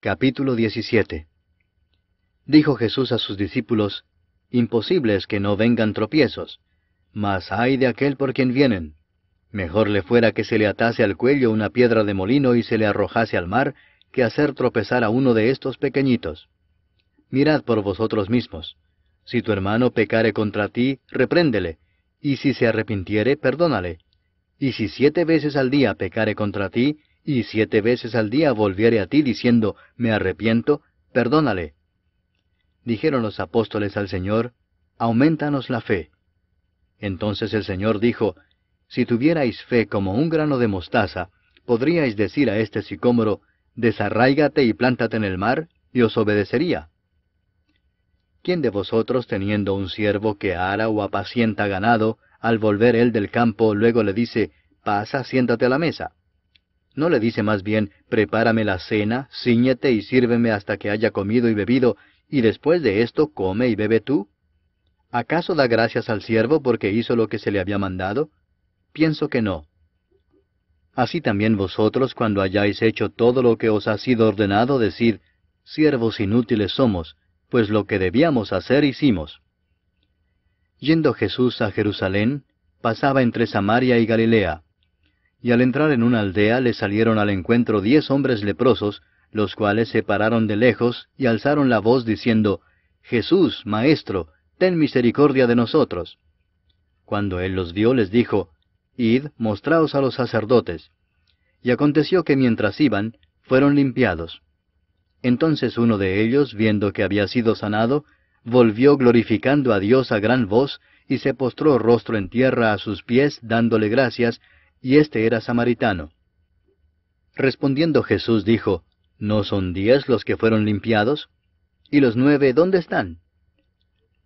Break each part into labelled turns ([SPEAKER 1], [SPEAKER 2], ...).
[SPEAKER 1] Capítulo 17. Dijo Jesús a sus discípulos: Imposible es que no vengan tropiezos, mas ay de aquel por quien vienen. Mejor le fuera que se le atase al cuello una piedra de molino y se le arrojase al mar, que hacer tropezar a uno de estos pequeñitos. Mirad por vosotros mismos. Si tu hermano pecare contra ti, repréndele, y si se arrepintiere, perdónale. Y si 7 veces al día pecare contra ti, y 7 veces al día volviere a ti diciendo, me arrepiento, perdónale. Dijeron los apóstoles al Señor, aumentanos la fe. Entonces el Señor dijo, si tuvierais fe como un grano de mostaza, podríais decir a este sicómoro, desarráigate y plántate en el mar, y os obedecería. ¿Quién de vosotros, teniendo un siervo que ara o apacienta ganado, al volver él del campo, luego le dice, pasa, siéntate a la mesa? ¿No le dice más bien, prepárame la cena, cíñete y sírveme hasta que haya comido y bebido, y después de esto come y bebe tú? ¿Acaso da gracias al siervo porque hizo lo que se le había mandado? Pienso que no. Así también vosotros, cuando hayáis hecho todo lo que os ha sido ordenado, decid, siervos inútiles somos, pues lo que debíamos hacer hicimos. Yendo Jesús a Jerusalén, pasaba entre Samaria y Galilea. Y al entrar en una aldea le salieron al encuentro 10 hombres leprosos, los cuales se pararon de lejos y alzaron la voz diciendo, Jesús, Maestro, ten misericordia de nosotros. Cuando él los vio, les dijo, Id, mostraos a los sacerdotes. Y aconteció que mientras iban, fueron limpiados. Entonces uno de ellos, viendo que había sido sanado, volvió glorificando a Dios a gran voz, y se postró rostro en tierra a sus pies, dándole gracias, y éste era samaritano. Respondiendo Jesús dijo, ¿no son 10 los que fueron limpiados? ¿Y los 9 dónde están?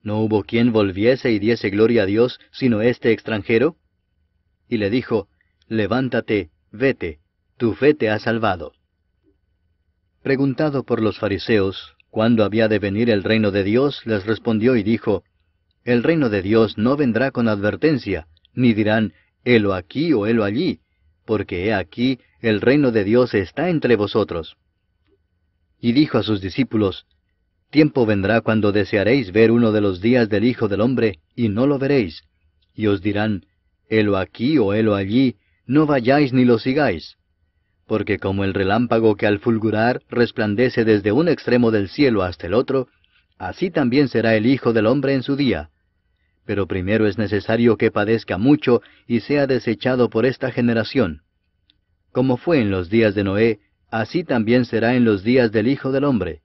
[SPEAKER 1] ¿No hubo quien volviese y diese gloria a Dios, sino este extranjero? Y le dijo, levántate, vete, tu fe te ha salvado. Preguntado por los fariseos, ¿cuándo había de venir el reino de Dios?, les respondió y dijo, el reino de Dios no vendrá con advertencia, ni dirán, helo aquí o helo allí, porque he aquí, el reino de Dios está entre vosotros. Y dijo a sus discípulos, tiempo vendrá cuando desearéis ver uno de los días del Hijo del Hombre, y no lo veréis, y os dirán, helo aquí o helo allí, no vayáis ni lo sigáis. Porque como el relámpago que al fulgurar resplandece desde un extremo del cielo hasta el otro, así también será el Hijo del Hombre en su día. Pero primero es necesario que padezca mucho y sea desechado por esta generación. Como fue en los días de Noé, así también será en los días del Hijo del Hombre.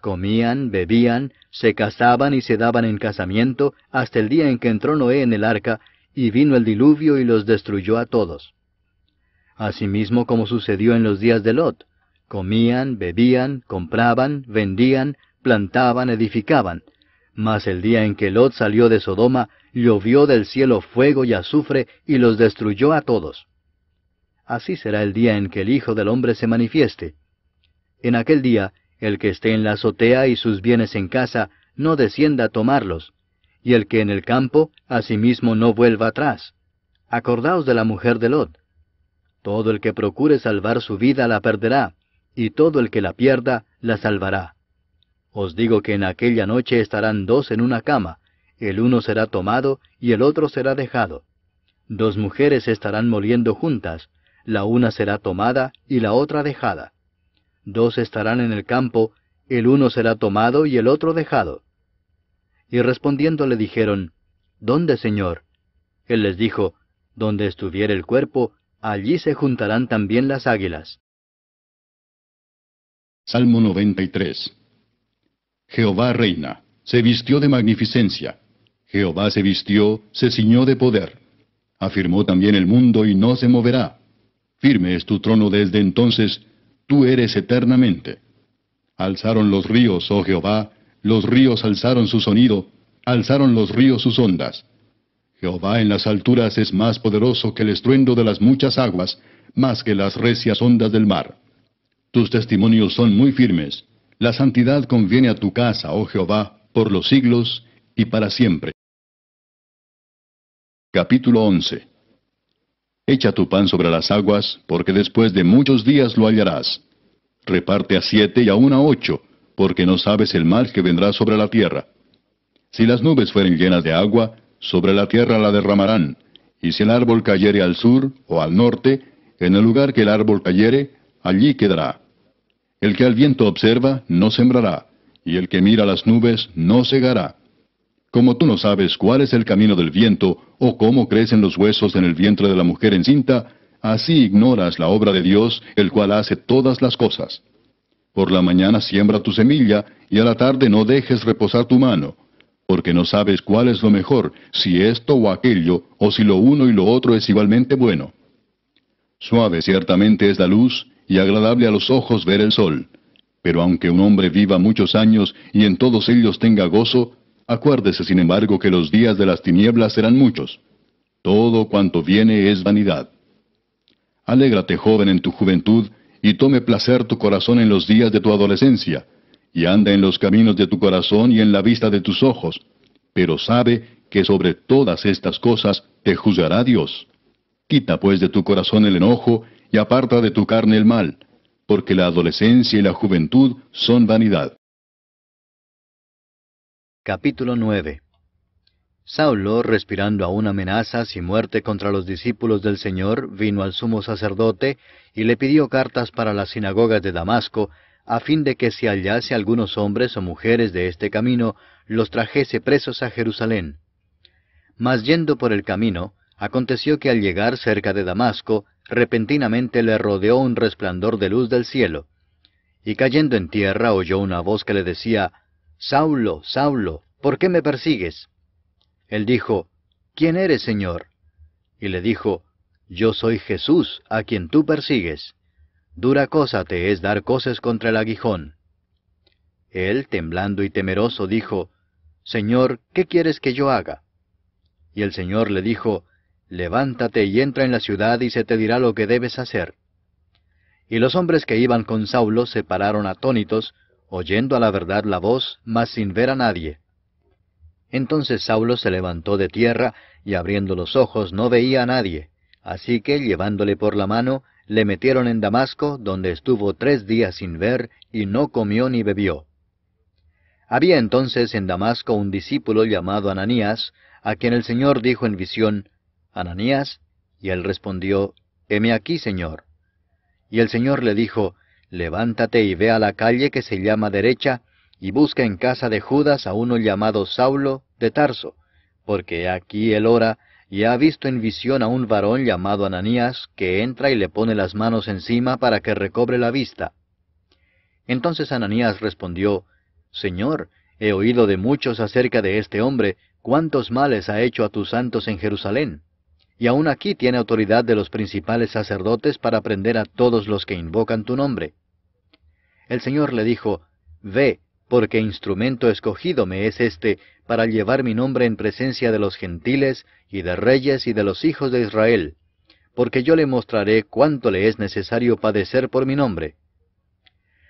[SPEAKER 1] Comían, bebían, se casaban y se daban en casamiento, hasta el día en que entró Noé en el arca, y vino el diluvio y los destruyó a todos. Asimismo como sucedió en los días de Lot, comían, bebían, compraban, vendían, plantaban, edificaban. Mas el día en que Lot salió de Sodoma, llovió del cielo fuego y azufre, y los destruyó a todos. Así será el día en que el Hijo del Hombre se manifieste. En aquel día, el que esté en la azotea y sus bienes en casa, no descienda a tomarlos, y el que en el campo, asimismo no vuelva atrás. Acordaos de la mujer de Lot. Todo el que procure salvar su vida la perderá, y todo el que la pierda la salvará. Os digo que en aquella noche estarán 2 en una cama, el uno será tomado y el otro será dejado. 2 mujeres estarán moliendo juntas, la una será tomada y la otra dejada. 2 estarán en el campo, el uno será tomado y el otro dejado. Y respondiendo le dijeron, ¿dónde, Señor? Él les dijo, donde estuviere el cuerpo, allí se juntarán también las águilas.
[SPEAKER 2] Salmo 93. Jehová reina, se vistió de magnificencia. Jehová se vistió, se ciñó de poder. Afirmó también el mundo y no se moverá. Firme es tu trono desde entonces, tú eres eternamente. Alzaron los ríos, oh Jehová, los ríos alzaron su sonido, alzaron los ríos sus ondas. Jehová en las alturas es más poderoso que el estruendo de las muchas aguas, más que las recias ondas del mar. Tus testimonios son muy firmes. La santidad conviene a tu casa, oh Jehová, por los siglos y para siempre. Capítulo 11. Echa tu pan sobre las aguas, porque después de muchos días lo hallarás. reparte a 7 y aun a 8, porque no sabes el mal que vendrá sobre la tierra. Si las nubes fueren llenas de agua, sobre la tierra la derramarán, y si el árbol cayere al sur o al norte, en el lugar que el árbol cayere, allí quedará. El que al viento observa, no sembrará, y el que mira las nubes, no segará. Como tú no sabes cuál es el camino del viento, o cómo crecen los huesos en el vientre de la mujer encinta, así ignoras la obra de Dios, el cual hace todas las cosas. Por la mañana siembra tu semilla, y a la tarde no dejes reposar tu mano, porque no sabes cuál es lo mejor, si esto o aquello, o si lo uno y lo otro es igualmente bueno. Suave ciertamente es la luz, y agradable a los ojos ver el sol. Pero aunque un hombre viva muchos años, y en todos ellos tenga gozo, acuérdese sin embargo que los días de las tinieblas serán muchos. Todo cuanto viene es vanidad. Alégrate, joven, en tu juventud, y tome placer tu corazón en los días de tu adolescencia, y anda en los caminos de tu corazón y en la vista de tus ojos, pero sabe que sobre todas estas cosas te juzgará Dios. Quita pues de tu corazón el enojo, y aparta de tu carne el mal, porque la adolescencia y la juventud son vanidad.
[SPEAKER 1] Capítulo 9. Saulo, respirando aún amenazas y muerte contra los discípulos del Señor, vino al sumo sacerdote y le pidió cartas para las sinagogas de Damasco, a fin de que si hallase algunos hombres o mujeres de este camino, los trajese presos a Jerusalén. Mas yendo por el camino, aconteció que al llegar cerca de Damasco, repentinamente le rodeó un resplandor de luz del cielo. Y cayendo en tierra oyó una voz que le decía, «Saulo, Saulo, ¿por qué me persigues?» Él dijo, «¿Quién eres, Señor?» Y le dijo, «Yo soy Jesús, a quien tú persigues. Dura cosa te es dar coces contra el aguijón». Él, temblando y temeroso, dijo, «Señor, ¿qué quieres que yo haga?» Y el Señor le dijo, «Levántate y entra en la ciudad y se te dirá lo que debes hacer». Y los hombres que iban con Saulo se pararon atónitos, oyendo a la verdad la voz, mas sin ver a nadie. Entonces Saulo se levantó de tierra, y abriendo los ojos no veía a nadie. Así que, llevándole por la mano, le metieron en Damasco, donde estuvo 3 días sin ver, y no comió ni bebió. Había entonces en Damasco un discípulo llamado Ananías, a quien el Señor dijo en visión, «Ananías», y él respondió, «Heme aquí, Señor». Y el Señor le dijo, «Levántate y ve a la calle que se llama Derecha, y busca en casa de Judas a uno llamado Saulo de Tarso, porque aquí él ora, y ha visto en visión a un varón llamado Ananías, que entra y le pone las manos encima para que recobre la vista». Entonces Ananías respondió, «Señor, he oído de muchos acerca de este hombre, cuántos males ha hecho a tus santos en Jerusalén. Y aún aquí tiene autoridad de los principales sacerdotes para prender a todos los que invocan tu nombre». El Señor le dijo, «Ve, porque instrumento escogido me es este para llevar mi nombre en presencia de los gentiles, y de reyes y de los hijos de Israel, porque yo le mostraré cuánto le es necesario padecer por mi nombre».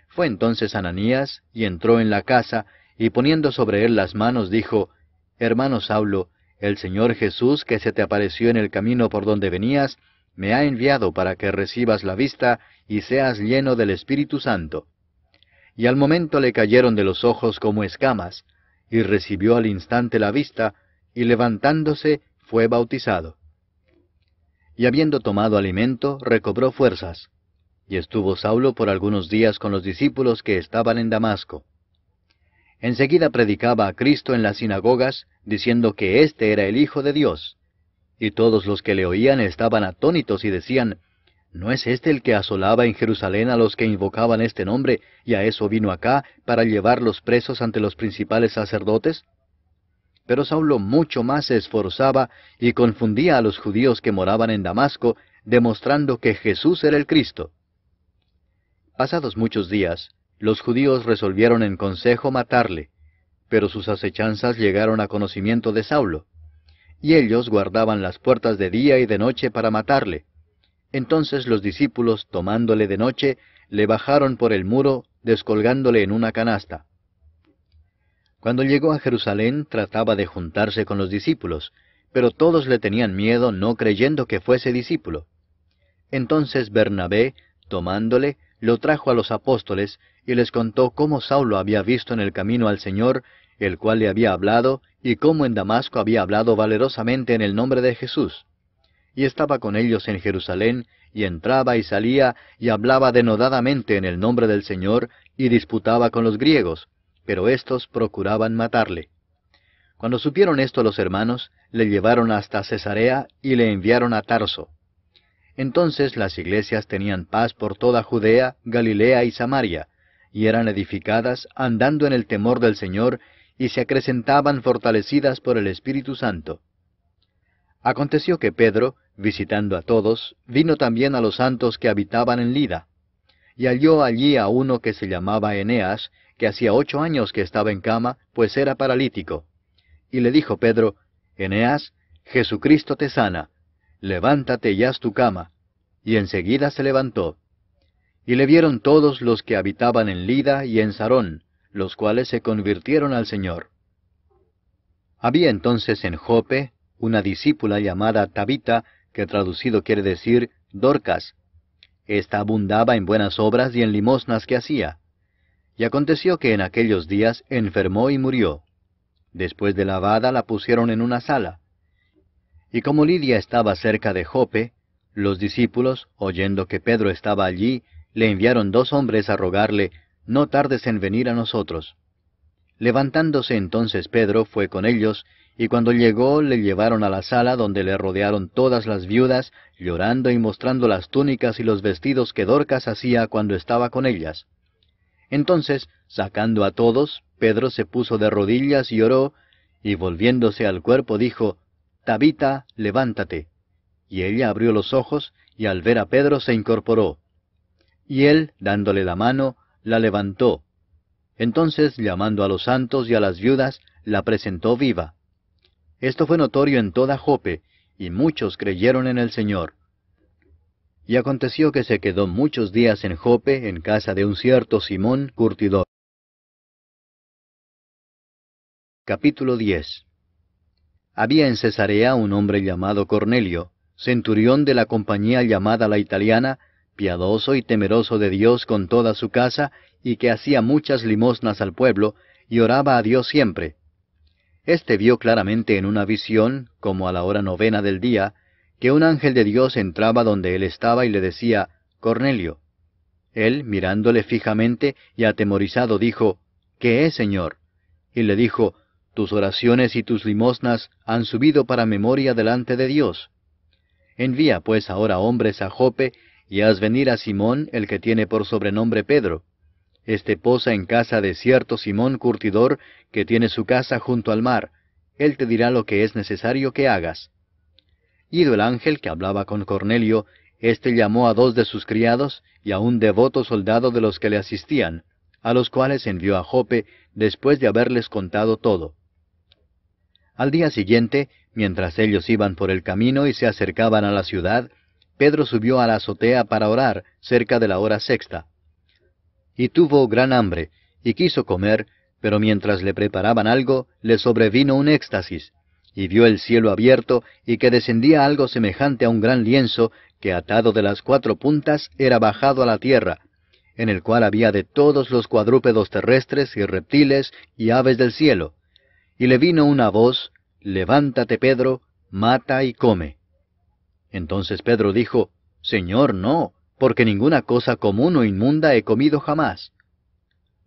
[SPEAKER 1] Fue entonces Ananías, y entró en la casa, y poniendo sobre él las manos, dijo, «Hermano Saulo, el Señor Jesús, que se te apareció en el camino por donde venías, me ha enviado para que recibas la vista y seas lleno del Espíritu Santo». Y al momento le cayeron de los ojos como escamas, y recibió al instante la vista, y levantándose fue bautizado. Y habiendo tomado alimento, recobró fuerzas. Y estuvo Saulo por algunos días con los discípulos que estaban en Damasco. Enseguida predicaba a Cristo en las sinagogas, diciendo que éste era el Hijo de Dios. Y todos los que le oían estaban atónitos y decían, ¿no es este el que asolaba en Jerusalén a los que invocaban este nombre, y a eso vino acá, para llevarlos presos ante los principales sacerdotes? Pero Saulo mucho más se esforzaba y confundía a los judíos que moraban en Damasco, demostrando que Jesús era el Cristo. Pasados muchos días, los judíos resolvieron en consejo matarle, pero sus acechanzas llegaron a conocimiento de Saulo, y ellos guardaban las puertas de día y de noche para matarle. Entonces los discípulos, tomándole de noche, le bajaron por el muro, descolgándole en una canasta. Cuando llegó a Jerusalén, trataba de juntarse con los discípulos, pero todos le tenían miedo, no creyendo que fuese discípulo. Entonces Bernabé, tomándole, lo trajo a los apóstoles y les contó cómo Saulo había visto en el camino al Señor, el cual le había hablado, y cómo en Damasco había hablado valerosamente en el nombre de Jesús. Y estaba con ellos en Jerusalén, y entraba y salía, y hablaba denodadamente en el nombre del Señor, y disputaba con los griegos, pero éstos procuraban matarle. Cuando supieron esto los hermanos, le llevaron hasta Cesarea y le enviaron a Tarso. Entonces las iglesias tenían paz por toda Judea, Galilea y Samaria, y eran edificadas andando en el temor del Señor, y se acrecentaban fortalecidas por el Espíritu Santo. Aconteció que Pedro, visitando a todos, vino también a los santos que habitaban en Lida, y halló allí a uno que se llamaba Eneas, que hacía 8 años que estaba en cama, pues era paralítico. Y le dijo Pedro, Eneas, Jesucristo te sana, levántate y haz tu cama. Y enseguida se levantó. Y le vieron todos los que habitaban en Lida y en Sarón, los cuales se convirtieron al Señor. Había entonces en Jope una discípula llamada Tabita, que traducido quiere decir Dorcas. Esta abundaba en buenas obras y en limosnas que hacía. Y aconteció que en aquellos días enfermó y murió. Después de lavada la pusieron en una sala. Y como Lidia estaba cerca de Jope, los discípulos, oyendo que Pedro estaba allí, le enviaron 2 hombres a rogarle, no tardes en venir a nosotros. Levantándose entonces Pedro fue con ellos, y cuando llegó le llevaron a la sala donde le rodearon todas las viudas, llorando y mostrando las túnicas y los vestidos que Dorcas hacía cuando estaba con ellas. Entonces, sacando a todos, Pedro se puso de rodillas y oró, y volviéndose al cuerpo dijo, Tabita, levántate. Y ella abrió los ojos, y al ver a Pedro se incorporó. Y él, dándole la mano, la levantó. Entonces, llamando a los santos y a las viudas, la presentó viva. Esto fue notorio en toda Jope, y muchos creyeron en el Señor. Y aconteció que se quedó muchos días en Jope, en casa de un cierto Simón curtidor. Capítulo 10. Había en Cesarea un hombre llamado Cornelio, centurión de la compañía llamada la Italiana, piadoso y temeroso de Dios con toda su casa, y que hacía muchas limosnas al pueblo, y oraba a Dios siempre. Este vio claramente en una visión, como a la hora 9 del día, que un ángel de Dios entraba donde él estaba y le decía, Cornelio. Él, mirándole fijamente y atemorizado, dijo, ¿Qué es, Señor? Y le dijo, Tus oraciones y tus limosnas han subido para memoria delante de Dios. Envía pues ahora hombres a Jope, y haz venir a Simón, el que tiene por sobrenombre Pedro. Este posa en casa de cierto Simón curtidor, que tiene su casa junto al mar. Él te dirá lo que es necesario que hagas. Ido el ángel que hablaba con Cornelio, éste llamó a 2 de sus criados, y a un devoto soldado de los que le asistían, a los cuales envió a Jope, después de haberles contado todo. Al día siguiente, mientras ellos iban por el camino y se acercaban a la ciudad, Pedro subió a la azotea para orar, cerca de la hora 6. Y tuvo gran hambre, y quiso comer, pero mientras le preparaban algo, le sobrevino un éxtasis, y vio el cielo abierto, y que descendía algo semejante a un gran lienzo, que atado de las 4 puntas era bajado a la tierra, en el cual había de todos los cuadrúpedos terrestres y reptiles y aves del cielo. Y le vino una voz, Levántate, Pedro, mata y come. Entonces Pedro dijo, Señor, no, porque ninguna cosa común o inmunda he comido jamás.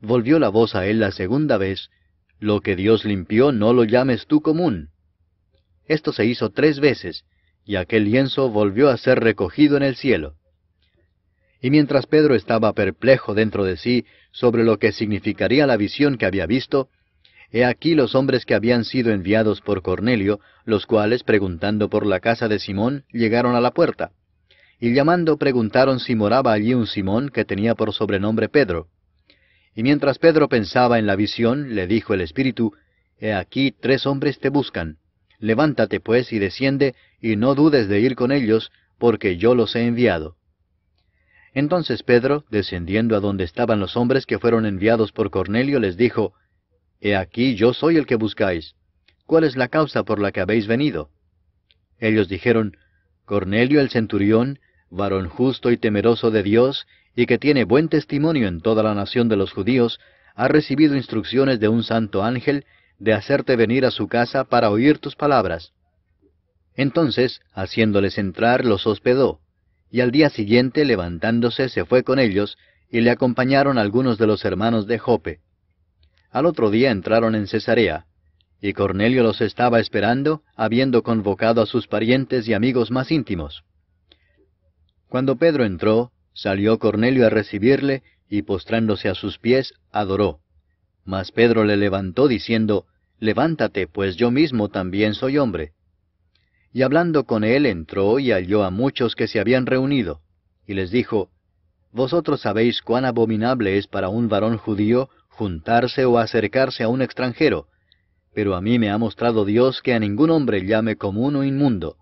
[SPEAKER 1] Volvió la voz a él la segunda vez, Lo que Dios limpió no lo llames tú común. Esto se hizo 3 veces, y aquel lienzo volvió a ser recogido en el cielo. Y mientras Pedro estaba perplejo dentro de sí sobre lo que significaría la visión que había visto, he aquí los hombres que habían sido enviados por Cornelio, los cuales, preguntando por la casa de Simón, llegaron a la puerta. Y llamando preguntaron si moraba allí un Simón que tenía por sobrenombre Pedro. Y mientras Pedro pensaba en la visión, le dijo el Espíritu, He aquí 3 hombres te buscan. Levántate pues y desciende, y no dudes de ir con ellos, porque yo los he enviado. Entonces Pedro, descendiendo a donde estaban los hombres que fueron enviados por Cornelio, les dijo, He aquí yo soy el que buscáis. ¿Cuál es la causa por la que habéis venido? Ellos dijeron, Cornelio el centurión, varón justo y temeroso de Dios, y que tiene buen testimonio en toda la nación de los judíos, ha recibido instrucciones de un santo ángel de hacerte venir a su casa para oír tus palabras. Entonces, haciéndoles entrar, los hospedó, y al día siguiente, levantándose, se fue con ellos, y le acompañaron algunos de los hermanos de Jope. Al otro día entraron en Cesarea, y Cornelio los estaba esperando, habiendo convocado a sus parientes y amigos más íntimos. Cuando Pedro entró, salió Cornelio a recibirle, y postrándose a sus pies, adoró. Mas Pedro le levantó diciendo, Levántate, pues yo mismo también soy hombre. Y hablando con él entró y halló a muchos que se habían reunido, y les dijo, Vosotros sabéis cuán abominable es para un varón judío juntarse o acercarse a un extranjero, pero a mí me ha mostrado Dios que a ningún hombre llame común o inmundo,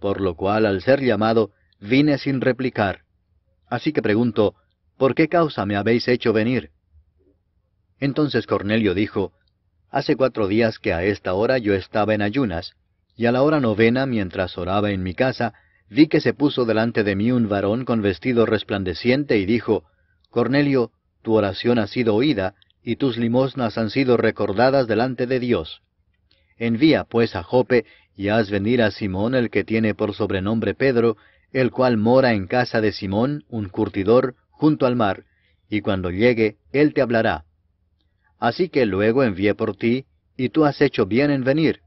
[SPEAKER 1] por lo cual al ser llamado vine sin replicar. Así que pregunto, ¿por qué causa me habéis hecho venir? Entonces Cornelio dijo, Hace 4 días que a esta hora yo estaba en ayunas, y a la hora 9, mientras oraba en mi casa, vi que se puso delante de mí un varón con vestido resplandeciente y dijo, Cornelio, tu oración ha sido oída, y tus limosnas han sido recordadas delante de Dios. Envía pues a Jope, y haz venir a Simón, el que tiene por sobrenombre Pedro, el cual mora en casa de Simón, un curtidor, junto al mar, y cuando llegue, él te hablará. Así que luego envié por ti, y tú has hecho bien en venir.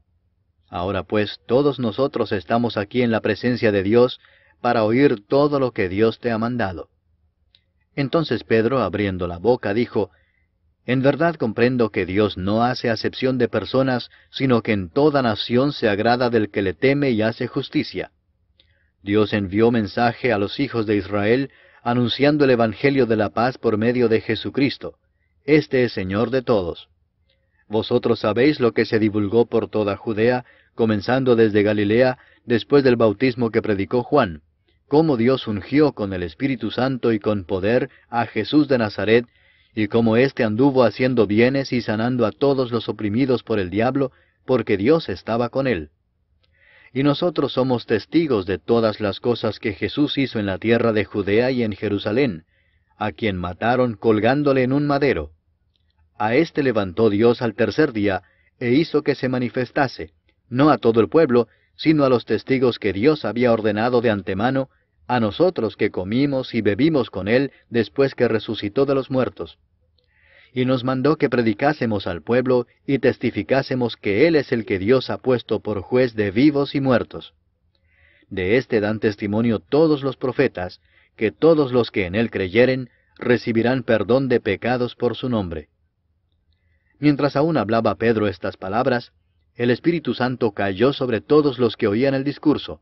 [SPEAKER 1] Ahora pues todos nosotros estamos aquí en la presencia de Dios para oír todo lo que Dios te ha mandado. Entonces Pedro, abriendo la boca, dijo, En verdad comprendo que Dios no hace acepción de personas, sino que en toda nación se agrada del que le teme y hace justicia. Dios envió mensaje a los hijos de Israel, anunciando el Evangelio de la paz por medio de Jesucristo. Este es Señor de todos. Vosotros sabéis lo que se divulgó por toda Judea, comenzando desde Galilea, después del bautismo que predicó Juan, cómo Dios ungió con el Espíritu Santo y con poder a Jesús de Nazaret, y cómo éste anduvo haciendo bienes y sanando a todos los oprimidos por el diablo, porque Dios estaba con él. Y nosotros somos testigos de todas las cosas que Jesús hizo en la tierra de Judea y en Jerusalén, a quien mataron colgándole en un madero. A éste levantó Dios al tercer día, e hizo que se manifestase, no a todo el pueblo, sino a los testigos que Dios había ordenado de antemano, a nosotros que comimos y bebimos con él después que resucitó de los muertos. Y nos mandó que predicásemos al pueblo y testificásemos que él es el que Dios ha puesto por juez de vivos y muertos. De éste dan testimonio todos los profetas, que todos los que en él creyeren recibirán perdón de pecados por su nombre. Mientras aún hablaba Pedro estas palabras, el Espíritu Santo cayó sobre todos los que oían el discurso.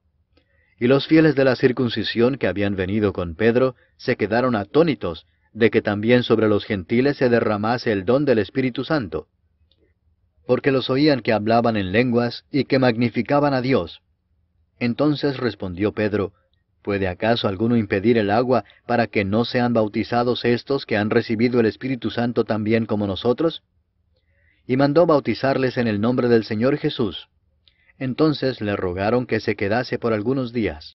[SPEAKER 1] Y los fieles de la circuncisión que habían venido con Pedro se quedaron atónitos de que también sobre los gentiles se derramase el don del Espíritu Santo, porque los oían que hablaban en lenguas y que magnificaban a Dios. Entonces respondió Pedro, ¿puede acaso alguno impedir el agua para que no sean bautizados estos que han recibido el Espíritu Santo también como nosotros? Y mandó bautizarles en el nombre del Señor Jesús. Entonces le rogaron que se quedase por algunos días.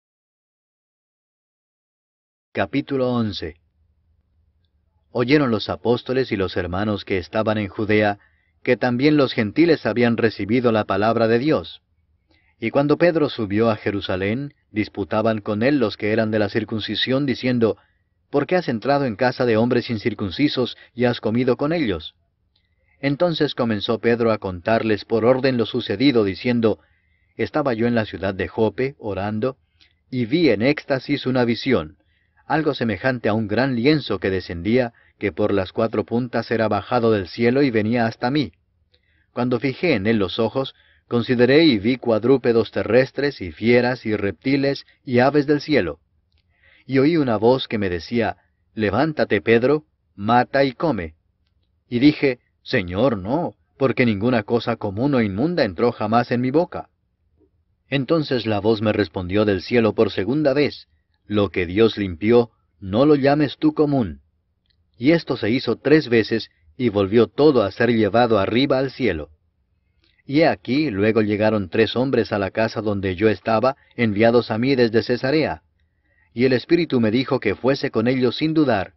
[SPEAKER 1] Capítulo 11. Oyeron los apóstoles y los hermanos que estaban en Judea, que también los gentiles habían recibido la palabra de Dios. Y cuando Pedro subió a Jerusalén, disputaban con él los que eran de la circuncisión, diciendo, ¿por qué has entrado en casa de hombres incircuncisos y has comido con ellos? Entonces comenzó Pedro a contarles por orden lo sucedido, diciendo, estaba yo en la ciudad de Jope, orando, y vi en éxtasis una visión, algo semejante a un gran lienzo que descendía, que por las 4 puntas era bajado del cielo y venía hasta mí. Cuando fijé en él los ojos, consideré y vi cuadrúpedos terrestres y fieras y reptiles y aves del cielo. Y oí una voz que me decía, levántate, Pedro, mata y come. Y dije, Señor, no, porque ninguna cosa común o inmunda entró jamás en mi boca. Entonces la voz me respondió del cielo por segunda vez, lo que Dios limpió, no lo llames tú común. Y esto se hizo 3 veces, y volvió todo a ser llevado arriba al cielo. Y he aquí, luego llegaron 3 hombres a la casa donde yo estaba, enviados a mí desde Cesarea. y el Espíritu me dijo que fuese con ellos sin dudar.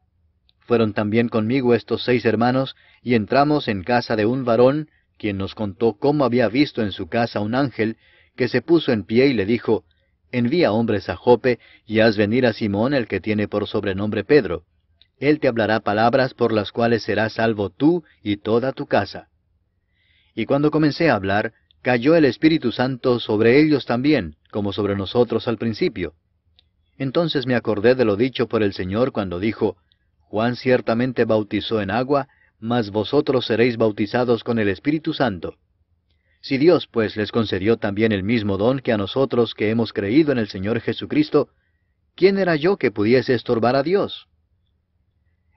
[SPEAKER 1] Fueron también conmigo estos 6 hermanos, y entramos en casa de un varón, quien nos contó cómo había visto en su casa un ángel, que se puso en pie y le dijo, Envía hombres a Jope, y haz venir a Simón, el que tiene por sobrenombre Pedro. Él te hablará palabras por las cuales serás salvo tú y toda tu casa. Y cuando comencé a hablar, cayó el Espíritu Santo sobre ellos también, como sobre nosotros al principio. Entonces me acordé de lo dicho por el Señor cuando dijo, Juan ciertamente bautizó en agua, mas vosotros seréis bautizados con el Espíritu Santo. Si Dios pues les concedió también el mismo don que a nosotros que hemos creído en el Señor Jesucristo, ¿quién era yo que pudiese estorbar a Dios?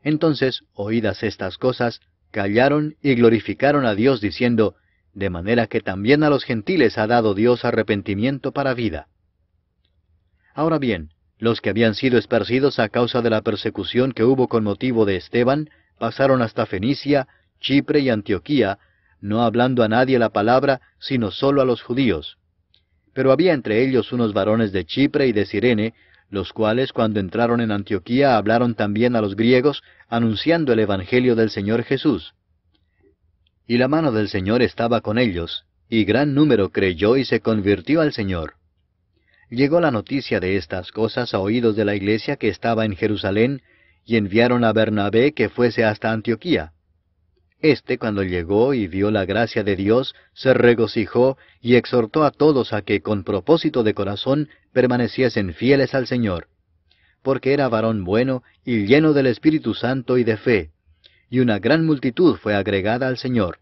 [SPEAKER 1] Entonces, oídas estas cosas, callaron y glorificaron a Dios diciendo, de manera que también a los gentiles ha dado Dios arrepentimiento para vida. Ahora bien, los que habían sido esparcidos a causa de la persecución que hubo con motivo de Esteban, pasaron hasta Fenicia, Chipre y Antioquía, no hablando a nadie la palabra, sino solo a los judíos. Pero había entre ellos unos varones de Chipre y de Cirene, los cuales cuando entraron en Antioquía hablaron también a los griegos, anunciando el Evangelio del Señor Jesús. Y la mano del Señor estaba con ellos, y gran número creyó y se convirtió al Señor. Llegó la noticia de estas cosas a oídos de la iglesia que estaba en Jerusalén, y enviaron a Bernabé que fuese hasta Antioquía. Este, cuando llegó y vio la gracia de Dios, se regocijó y exhortó a todos a que con propósito de corazón permaneciesen fieles al Señor, porque era varón bueno y lleno del Espíritu Santo y de fe, y una gran multitud fue agregada al Señor.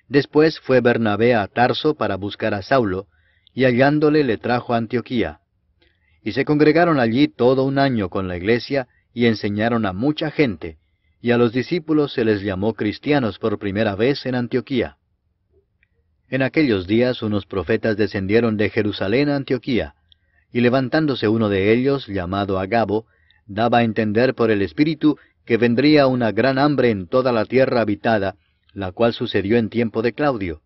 [SPEAKER 1] Después fue Bernabé a Tarso para buscar a Saulo, y hallándole le trajo a Antioquía. Y se congregaron allí todo un año con la iglesia, y enseñaron a mucha gente, y a los discípulos se les llamó cristianos por primera vez en Antioquía. En aquellos días unos profetas descendieron de Jerusalén a Antioquía, y levantándose uno de ellos, llamado Agabo, daba a entender por el Espíritu que vendría una gran hambre en toda la tierra habitada, la cual sucedió en tiempo de Claudio.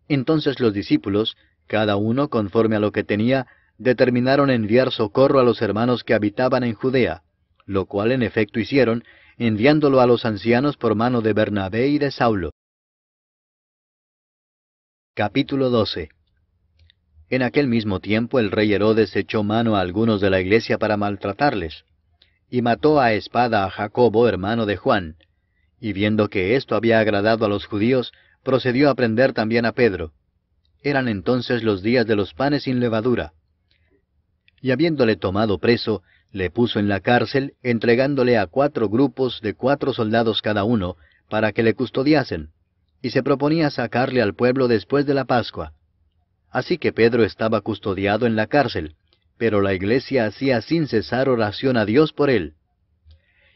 [SPEAKER 1] Entonces los discípulos, cada uno conforme a lo que tenía, determinaron enviar socorro a los hermanos que habitaban en Judea, lo cual en efecto hicieron, enviándolo a los ancianos por mano de Bernabé y de Saulo. Capítulo 12. En aquel mismo tiempo el rey Herodes echó mano a algunos de la iglesia para maltratarles, y mató a espada a Jacobo, hermano de Juan, y viendo que esto había agradado a los judíos, procedió a prender también a Pedro. Eran entonces los días de los panes sin levadura. Y habiéndole tomado preso, le puso en la cárcel, entregándole a 4 grupos de 4 soldados cada uno, para que le custodiasen, y se proponía sacarle al pueblo después de la Pascua. Así que Pedro estaba custodiado en la cárcel, pero la iglesia hacía sin cesar oración a Dios por él.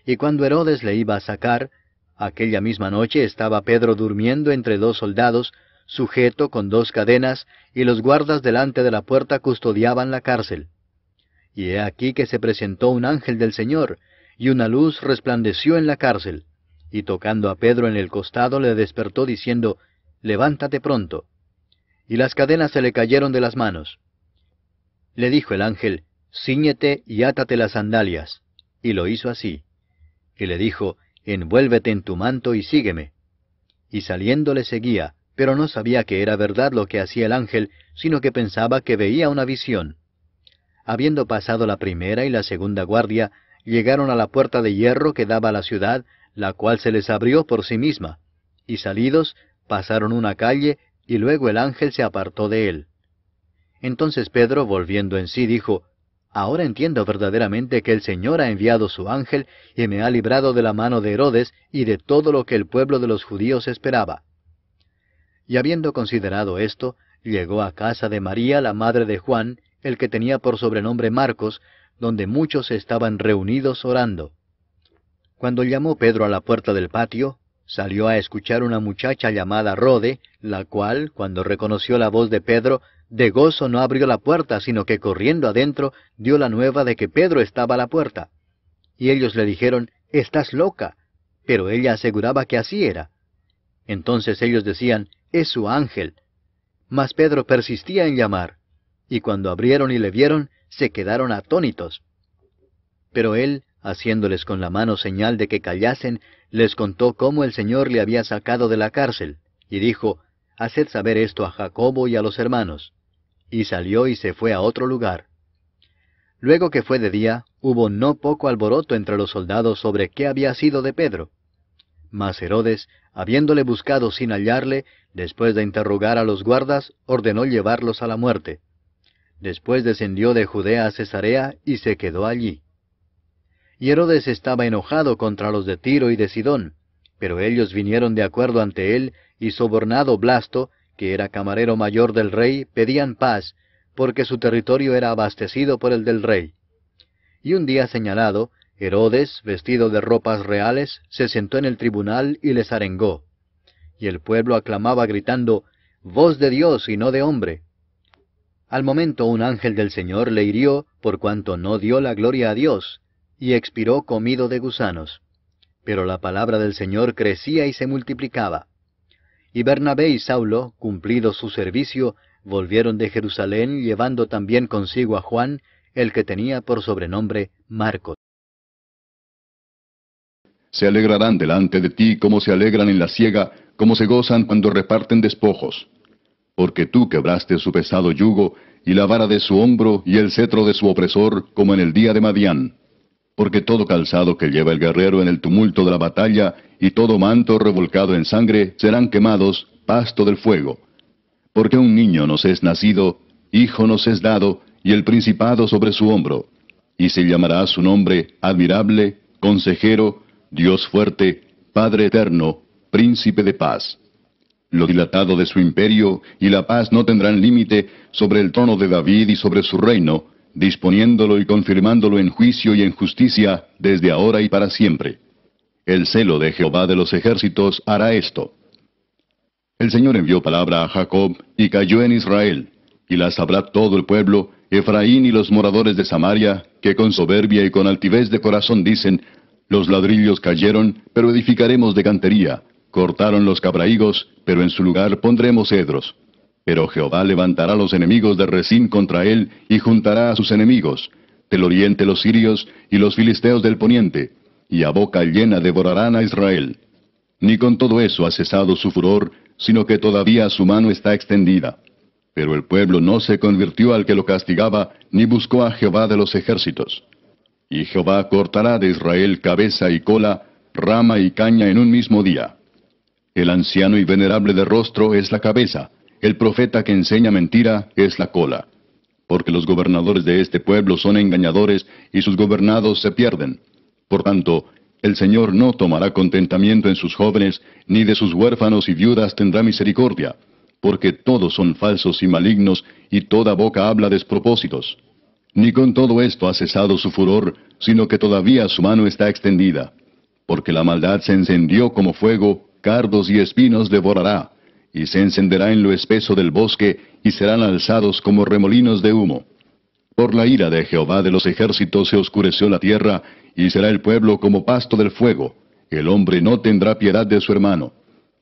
[SPEAKER 1] Y cuando Herodes le iba a sacar, aquella misma noche estaba Pedro durmiendo entre 2 soldados, sujeto con 2 cadenas, y los guardas delante de la puerta custodiaban la cárcel. Y he aquí que se presentó un ángel del Señor, y una luz resplandeció en la cárcel, y tocando a Pedro en el costado le despertó diciendo, «Levántate pronto». Y las cadenas se le cayeron de las manos. Le dijo el ángel, «Cíñete y átate las sandalias». Y lo hizo así. Y le dijo, «Envuélvete en tu manto y sígueme». Y saliendo le seguía, pero no sabía que era verdad lo que hacía el ángel, sino que pensaba que veía una visión. Habiendo pasado la primera y la segunda guardia, llegaron a la puerta de hierro que daba a la ciudad, la cual se les abrió por sí misma, y salidos, pasaron una calle, y luego el ángel se apartó de él. Entonces Pedro, volviendo en sí, dijo, «Ahora entiendo verdaderamente que el Señor ha enviado su ángel, y me ha librado de la mano de Herodes, y de todo lo que el pueblo de los judíos esperaba». Y habiendo considerado esto, llegó a casa de María, la madre de Juan, el que tenía por sobrenombre Marcos, donde muchos estaban reunidos orando. Cuando llamó Pedro a la puerta del patio, salió a escuchar una muchacha llamada Rode, la cual, cuando reconoció la voz de Pedro, de gozo no abrió la puerta, sino que corriendo adentro, dio la nueva de que Pedro estaba a la puerta. Y ellos le dijeron, «Estás loca», pero ella aseguraba que así era. Entonces ellos decían, «Es su ángel». Mas Pedro persistía en llamar, y cuando abrieron y le vieron, se quedaron atónitos. Pero él, haciéndoles con la mano señal de que callasen, les contó cómo el Señor le había sacado de la cárcel, y dijo, «Haced saber esto a Jacobo y a los hermanos». Y salió y se fue a otro lugar. Luego que fue de día, hubo no poco alboroto entre los soldados sobre qué había sido de Pedro. Mas Herodes, habiéndole buscado sin hallarle, después de interrogar a los guardas, ordenó llevarlos a la muerte. Después descendió de Judea a Cesarea y se quedó allí. Y Herodes estaba enojado contra los de Tiro y de Sidón, pero ellos vinieron de acuerdo ante él, y sobornado Blasto, que era camarero mayor del rey, pedían paz, porque su territorio era abastecido por el del rey. Y un día señalado, Herodes, vestido de ropas reales, se sentó en el tribunal y les arengó. Y el pueblo aclamaba gritando, «Voz de Dios y no de hombre». Al momento un ángel del Señor le hirió, por cuanto no dio la gloria a Dios, y expiró comido de gusanos. Pero la palabra del Señor crecía y se multiplicaba. Y Bernabé y Saulo, cumplido su servicio, volvieron de Jerusalén, llevando también consigo a Juan, el que tenía por sobrenombre Marcos.
[SPEAKER 2] Se alegrarán delante de ti como se alegran en la siega, como se gozan cuando reparten despojos. Porque tú quebraste su pesado yugo, y la vara de su hombro, y el cetro de su opresor, como en el día de Madián. Porque todo calzado que lleva el guerrero en el tumulto de la batalla, y todo manto revolcado en sangre, serán quemados, pasto del fuego. Porque un niño nos es nacido, hijo nos es dado, y el principado sobre su hombro. Y se llamará su nombre Admirable, Consejero, Dios fuerte, Padre eterno, Príncipe de paz. Lo dilatado de su imperio y la paz no tendrán límite sobre el trono de David y sobre su reino, disponiéndolo y confirmándolo en juicio y en justicia desde ahora y para siempre. El celo de Jehová de los ejércitos hará esto. El Señor envió palabra a Jacob y cayó en Israel, y la sabrá todo el pueblo, Efraín y los moradores de Samaria, que con soberbia y con altivez de corazón dicen, los ladrillos cayeron, pero edificaremos de cantería. Cortaron los cabrahigos, pero en su lugar pondremos cedros. Pero Jehová levantará los enemigos de Rezín contra él, y juntará a sus enemigos, del oriente los sirios, y los filisteos del poniente, y a boca llena devorarán a Israel. Ni con todo eso ha cesado su furor, sino que todavía su mano está extendida. Pero el pueblo no se convirtió al que lo castigaba, ni buscó a Jehová de los ejércitos. Y Jehová cortará de Israel cabeza y cola, rama y caña en un mismo día. El anciano y venerable de rostro es la cabeza, el profeta que enseña mentira es la cola. Porque los gobernadores de este pueblo son engañadores, y sus gobernados se pierden. Por tanto, el Señor no tomará contentamiento en sus jóvenes, ni de sus huérfanos y viudas tendrá misericordia, porque todos son falsos y malignos, y toda boca habla despropósitos. Ni con todo esto ha cesado su furor, sino que todavía su mano está extendida. Porque la maldad se encendió como fuego, cardos y espinos devorará, y se encenderá en lo espeso del bosque, y serán alzados como remolinos de humo. Por la ira de Jehová de los ejércitos se oscureció la tierra, y será el pueblo como pasto del fuego. El hombre no tendrá piedad de su hermano.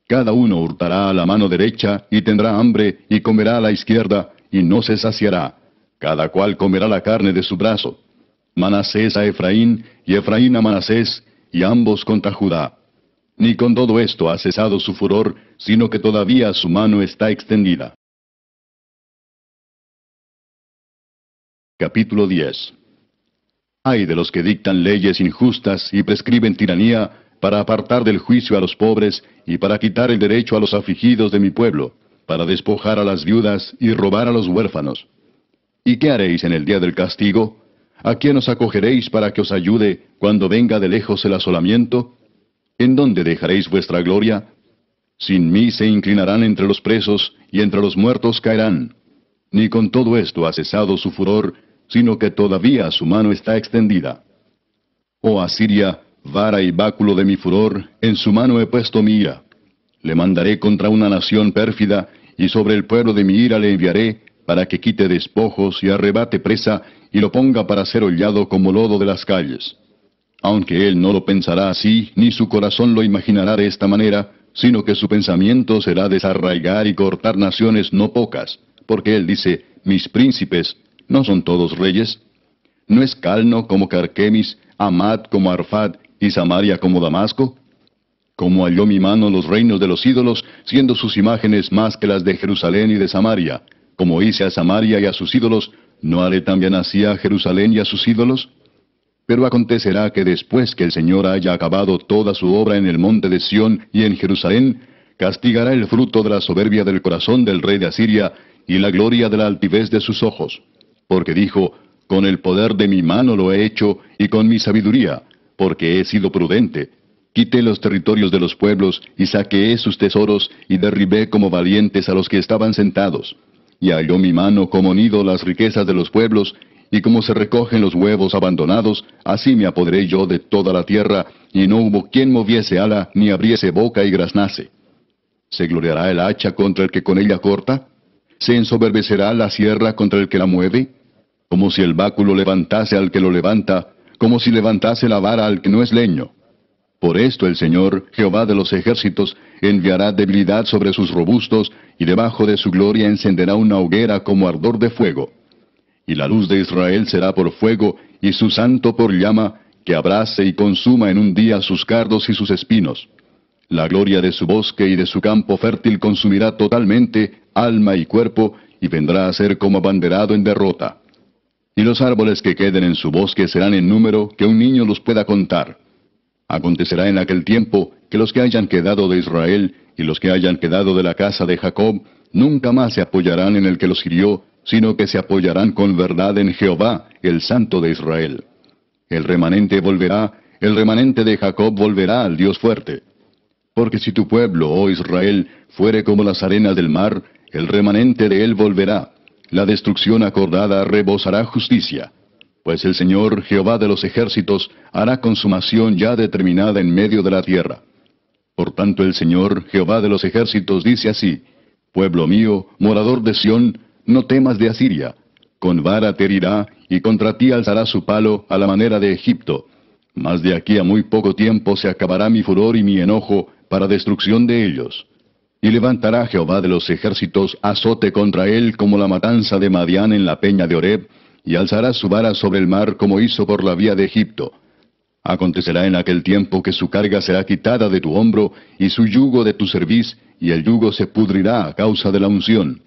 [SPEAKER 2] Cada uno hurtará a la mano derecha, y tendrá hambre, y comerá a la izquierda, y no se saciará. Cada cual comerá la carne de su brazo. Manasés a Efraín, y Efraín a Manasés, y ambos contra Judá. Ni con todo esto ha cesado su furor, sino que todavía su mano está extendida. Capítulo 10. Ay de los que dictan leyes injustas y prescriben tiranía, para apartar del juicio a los pobres, y para quitar el derecho a los afligidos de mi pueblo, para despojar a las viudas y robar a los huérfanos. ¿Y qué haréis en el día del castigo? ¿A quién os acogeréis para que os ayude cuando venga de lejos el asolamiento? ¿En dónde dejaréis vuestra gloria? Sin mí se inclinarán entre los presos, y entre los muertos caerán. Ni con todo esto ha cesado su furor, sino que todavía su mano está extendida. Oh Asiria, vara y báculo de mi furor, en su mano he puesto mi ira. Le mandaré contra una nación pérfida, y sobre el pueblo de mi ira le enviaré, para que quite despojos y arrebate presa, y lo ponga para ser hollado como lodo de las calles. Aunque él no lo pensará así, ni su corazón lo imaginará de esta manera, sino que su pensamiento será desarraigar y cortar naciones no pocas, porque él dice, mis príncipes, ¿no son todos reyes? ¿No es Calno como Carquemis, Hamat como Arfad, y Samaria como Damasco? Como halló mi mano los reinos de los ídolos, siendo sus imágenes más que las de Jerusalén y de Samaria, como hice a Samaria y a sus ídolos, ¿no haré también así a Jerusalén y a sus ídolos? Pero acontecerá que después que el Señor haya acabado toda su obra en el monte de Sión y en Jerusalén, castigará el fruto de la soberbia del corazón del rey de Asiria y la gloria de la altivez de sus ojos. Porque dijo, con el poder de mi mano lo he hecho, y con mi sabiduría, porque he sido prudente. Quité los territorios de los pueblos, y saqueé sus tesoros, y derribé como valientes a los que estaban sentados. Y halló mi mano como nido las riquezas de los pueblos, y como se recogen los huevos abandonados, así me apoderé yo de toda la tierra, y no hubo quien moviese ala, ni abriese boca y graznase. ¿Se gloriará el hacha contra el que con ella corta? ¿Se ensoberbecerá la sierra contra el que la mueve? Como si el báculo levantase al que lo levanta, como si levantase la vara al que no es leño. Por esto el Señor, Jehová de los ejércitos, enviará debilidad sobre sus robustos, y debajo de su gloria encenderá una hoguera como ardor de fuego. Y la luz de Israel será por fuego, y su santo por llama, que abrace y consuma en un día sus cardos y sus espinos. La gloria de su bosque y de su campo fértil consumirá totalmente alma y cuerpo, y vendrá a ser como abanderado en derrota. Y los árboles que queden en su bosque serán en número que un niño los pueda contar. Acontecerá en aquel tiempo que los que hayan quedado de Israel y los que hayan quedado de la casa de Jacob nunca más se apoyarán en el que los hirió, sino que se apoyarán con verdad en Jehová, el Santo de Israel. El remanente volverá, el remanente de Jacob volverá al Dios fuerte. Porque si tu pueblo, oh Israel, fuere como las arenas del mar, el remanente de él volverá. La destrucción acordada rebosará justicia. Pues el Señor, Jehová de los ejércitos, hará consumación ya determinada en medio de la tierra. Por tanto el Señor, Jehová de los ejércitos, dice así: Pueblo mío, morador de Sión, no temas de Asiria. Con vara te herirá, y contra ti alzará su palo a la manera de Egipto. Mas de aquí a muy poco tiempo se acabará mi furor y mi enojo para destrucción de ellos. Y levantará Jehová de los ejércitos azote contra él como la matanza de Madián en la peña de Horeb, y alzará su vara sobre el mar como hizo por la vía de Egipto. Acontecerá en aquel tiempo que su carga será quitada de tu hombro, y su yugo de tu cerviz, y el yugo se pudrirá a causa de la unción.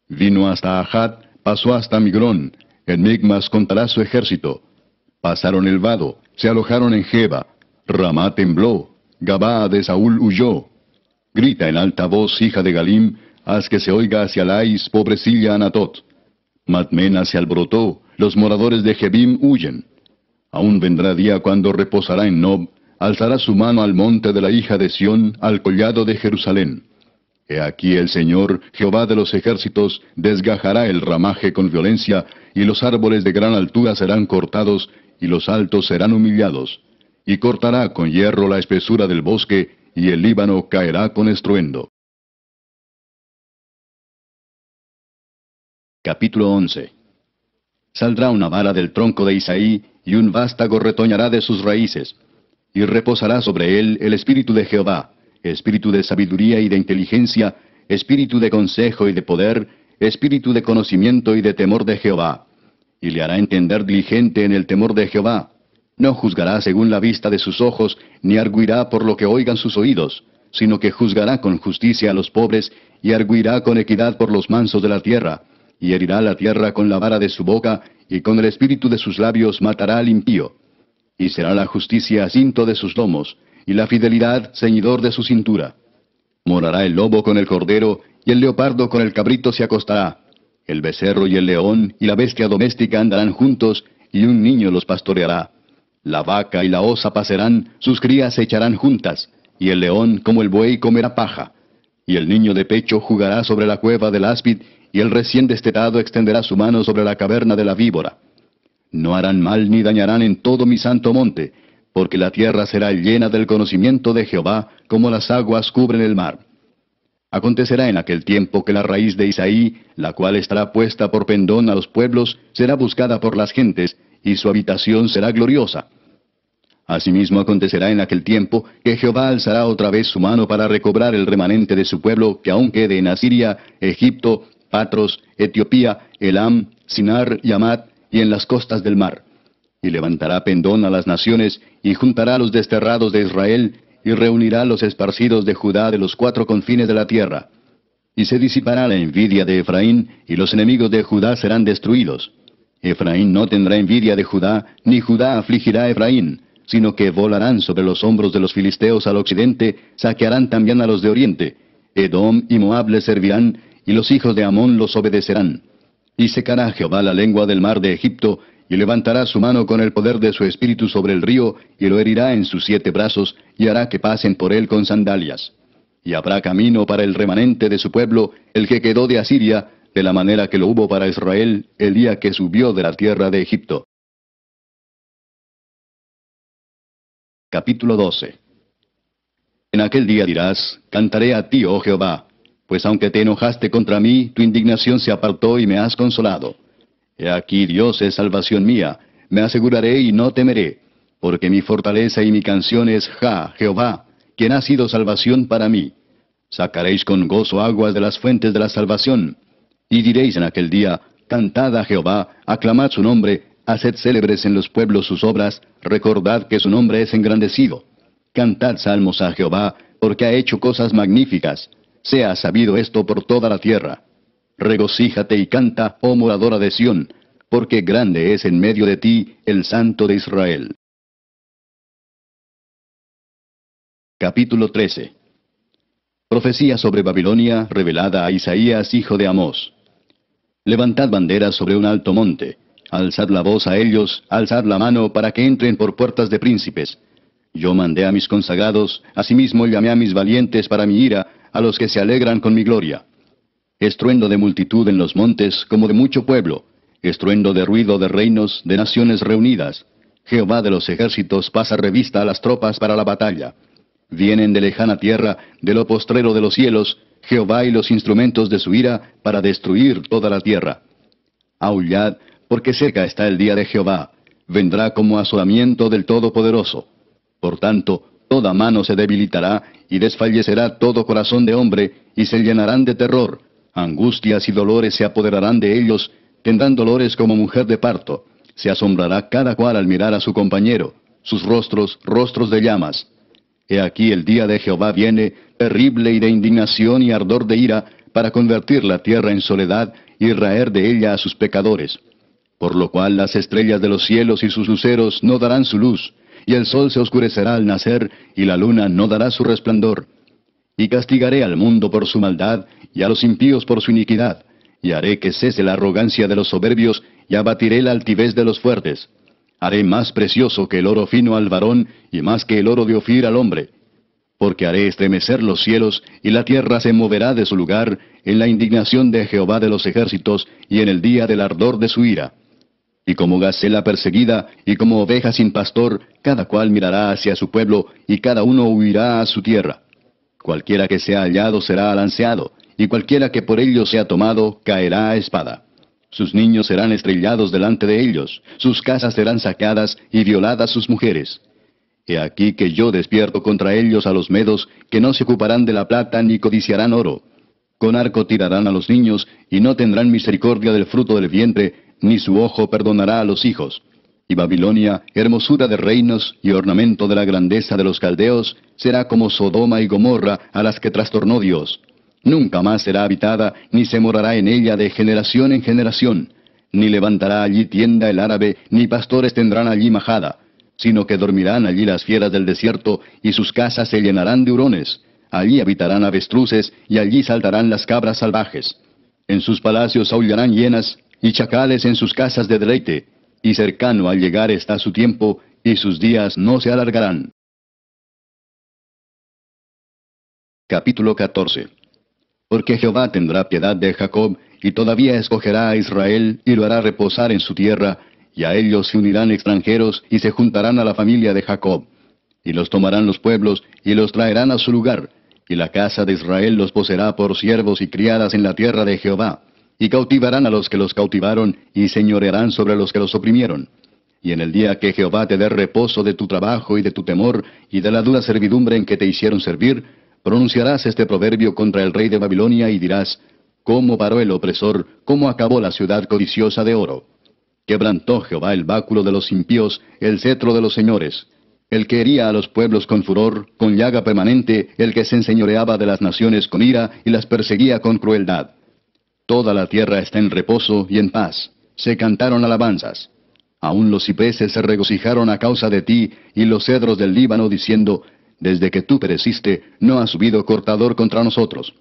[SPEAKER 2] Vino hasta Ajat, pasó hasta Migrón, en Migmas contará su ejército. Pasaron el vado, se alojaron en Geba, Ramá tembló, Gabaa de Saúl huyó. Grita en alta voz, hija de Galim, haz que se oiga hacia Lais, pobrecilla Anatot. Madmena se alborotó, los moradores de Jebim huyen. Aún vendrá día cuando reposará en Nob, alzará su mano al monte de la hija de Sión, al collado de Jerusalén. He aquí el Señor, Jehová de los ejércitos, desgajará el ramaje con violencia, y los árboles de gran altura serán cortados, y los altos serán humillados. Y cortará con hierro la espesura del bosque, y el Líbano caerá con estruendo. Capítulo 11. Saldrá una vara del tronco de Isaí, y un vástago retoñará de sus raíces. Y reposará sobre él el espíritu de Jehová, espíritu de sabiduría y de inteligencia, espíritu de consejo y de poder, espíritu de conocimiento y de temor de Jehová. Y le hará entender diligente en el temor de Jehová. No juzgará según la vista de sus ojos, ni arguirá por lo que oigan sus oídos, sino que juzgará con justicia a los pobres, y arguirá con equidad por los mansos de la tierra, y herirá la tierra con la vara de su boca, y con el espíritu de sus labios matará al impío. Y será la justicia cinto de sus lomos, y la fidelidad ceñidor de su cintura. Morará el lobo con el cordero, y el leopardo con el cabrito se acostará. El becerro y el león y la bestia doméstica andarán juntos, y un niño los pastoreará. La vaca y la osa pasarán, sus crías se echarán juntas, y el león como el buey comerá paja. Y el niño de pecho jugará sobre la cueva del áspid, y el recién destetado extenderá su mano sobre la caverna de la víbora. No harán mal ni dañarán en todo mi santo monte, porque la tierra será llena del conocimiento de Jehová, como las aguas cubren el mar. Acontecerá en aquel tiempo que la raíz de Isaí, la cual estará puesta por pendón a los pueblos, será buscada por las gentes, y su habitación será gloriosa. Asimismo acontecerá en aquel tiempo que Jehová alzará otra vez su mano para recobrar el remanente de su pueblo que aún quede en Asiria, Egipto, Patros, Etiopía, Elam, Sinar y Amat, y en las costas del mar. y levantará pendón a las naciones, y juntará a los desterrados de Israel, y reunirá a los esparcidos de Judá de los cuatro confines de la tierra. Y se disipará la envidia de Efraín, y los enemigos de Judá serán destruidos. Efraín no tendrá envidia de Judá, ni Judá afligirá a Efraín, sino que volarán sobre los hombros de los filisteos al occidente, saquearán también a los de oriente. Edom y Moab les servirán, y los hijos de Amón los obedecerán. Y secará Jehová la lengua del mar de Egipto, y levantará su mano con el poder de su espíritu sobre el río, y lo herirá en sus 7 brazos, y hará que pasen por él con sandalias. Y habrá camino para el remanente de su pueblo, el que quedó de Asiria, de la manera que lo hubo para Israel el día que subió de la tierra de Egipto. Capítulo 12. En aquel día dirás, cantaré a ti, oh Jehová, pues aunque te enojaste contra mí, tu indignación se apartó y me has consolado. He aquí Dios es salvación mía, me aseguraré y no temeré, porque mi fortaleza y mi canción es Jehová, quien ha sido salvación para mí. Sacaréis con gozo aguas de las fuentes de la salvación. Y diréis en aquel día, cantad a Jehová, aclamad su nombre, haced célebres en los pueblos sus obras, recordad que su nombre es engrandecido. Cantad salmos a Jehová, porque ha hecho cosas magníficas. Sea sabido esto por toda la tierra. Regocíjate y canta, oh moradora de Sión, porque grande es en medio de ti el Santo de Israel. Capítulo 13. Profecía sobre Babilonia, revelada a Isaías, hijo de Amós. Levantad banderas sobre un alto monte, alzad la voz a ellos, alzad la mano para que entren por puertas de príncipes. Yo mandé a mis consagrados, asimismo llamé a mis valientes para mi ira, a los que se alegran con mi gloria. Estruendo de multitud en los montes, como de mucho pueblo, estruendo de ruido de reinos, de naciones reunidas. Jehová de los ejércitos pasa revista a las tropas para la batalla. Vienen de lejana tierra, de lo postrero de los cielos, Jehová y los instrumentos de su ira, para destruir toda la tierra. Aullad, porque cerca está el día de Jehová, vendrá como asolamiento del Todopoderoso. Por tanto, toda mano se debilitará, y desfallecerá todo corazón de hombre, y se llenarán de terror. Angustias y dolores se apoderarán de ellos, tendrán dolores como mujer de parto. Se asombrará cada cual al mirar a su compañero, sus rostros, rostros de llamas. He aquí el día de Jehová viene, terrible y de indignación y ardor de ira, para convertir la tierra en soledad, y raer de ella a sus pecadores. Por lo cual las estrellas de los cielos y sus luceros no darán su luz, y el sol se oscurecerá al nacer, y la luna no dará su resplandor. Y castigaré al mundo por su maldad, y a los impíos por su iniquidad, y haré que cese la arrogancia de los soberbios, y abatiré la altivez de los fuertes. Haré más precioso que el oro fino al varón, y más que el oro de Ofir al hombre. Porque haré estremecer los cielos, y la tierra se moverá de su lugar, en la indignación de Jehová de los ejércitos, y en el día del ardor de su ira. Y como gacela perseguida, y como oveja sin pastor, cada cual mirará hacia su pueblo, y cada uno huirá a su tierra. Cualquiera que sea hallado será alanceado, y cualquiera que por ellos sea tomado, caerá a espada. Sus niños serán estrellados delante de ellos, sus casas serán saqueadas, y violadas sus mujeres. He aquí que yo despierto contra ellos a los medos, que no se ocuparán de la plata ni codiciarán oro. Con arco tirarán a los niños, y no tendrán misericordia del fruto del vientre, ni su ojo perdonará a los hijos. Y Babilonia, hermosura de reinos y ornamento de la grandeza de los caldeos, será como Sodoma y Gomorra a las que trastornó Dios. Nunca más será habitada, ni se morará en ella de generación en generación. Ni levantará allí tienda el árabe, ni pastores tendrán allí majada, sino que dormirán allí las fieras del desierto, y sus casas se llenarán de hurones. Allí habitarán avestruces, y allí saltarán las cabras salvajes. En sus palacios aullarán hienas, y chacales en sus casas de deleite, y cercano al llegar está su tiempo, y sus días no se alargarán. Capítulo 14. Porque Jehová tendrá piedad de Jacob, y todavía escogerá a Israel, y lo hará reposar en su tierra, y a ellos se unirán extranjeros, y se juntarán a la familia de Jacob. Y los tomarán los pueblos, y los traerán a su lugar, y la casa de Israel los poseerá por siervos y criadas en la tierra de Jehová. Y cautivarán a los que los cautivaron, y señorearán sobre los que los oprimieron. Y en el día que Jehová te dé reposo de tu trabajo y de tu temor, y de la dura servidumbre en que te hicieron servir, pronunciarás este proverbio contra el rey de Babilonia, y dirás, ¿cómo paró el opresor? ¿Cómo acabó la ciudad codiciosa de oro? Quebrantó Jehová el báculo de los impíos, el cetro de los señores. El que hería a los pueblos con furor, con llaga permanente, el que se enseñoreaba de las naciones con ira y las perseguía con crueldad. Toda la tierra está en reposo y en paz. Se cantaron alabanzas. Aun los cipreses se regocijaron a causa de ti, y los cedros del Líbano, diciendo, desde que tú pereciste, no ha subido cortador contra nosotros.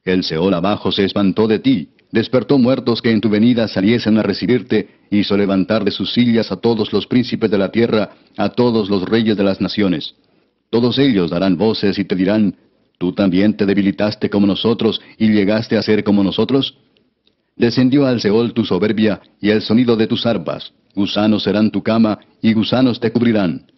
[SPEAKER 2] El Seol abajo se espantó de ti, despertó muertos que en tu venida saliesen a recibirte, hizo levantar de sus sillas a todos los príncipes de la tierra, a todos los reyes de las naciones. Todos ellos darán voces y te dirán, ¿tú también te debilitaste como nosotros y llegaste a ser como nosotros? Descendió al Seol tu soberbia y el sonido de tus arpas. Gusanos serán tu cama, y gusanos te cubrirán.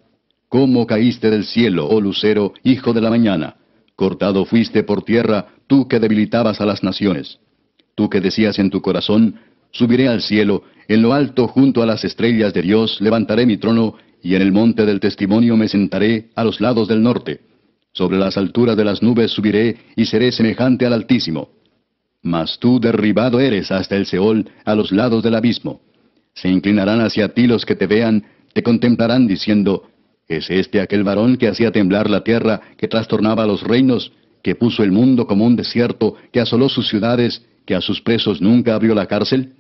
[SPEAKER 2] ¿Cómo caíste del cielo, oh lucero, hijo de la mañana? Cortado fuiste por tierra, tú que debilitabas a las naciones. Tú que decías en tu corazón, subiré al cielo, en lo alto junto a las estrellas de Dios levantaré mi trono, y en el monte del testimonio me sentaré a los lados del norte. Sobre las alturas de las nubes subiré, y seré semejante al Altísimo. Mas tú derribado eres hasta el Seol, a los lados del abismo. Se inclinarán hacia ti los que te vean, te contemplarán diciendo, ¿es este aquel varón que hacía temblar la tierra, que trastornaba los reinos, que puso el mundo como un desierto, que asoló sus ciudades, que a sus presos nunca abrió la cárcel?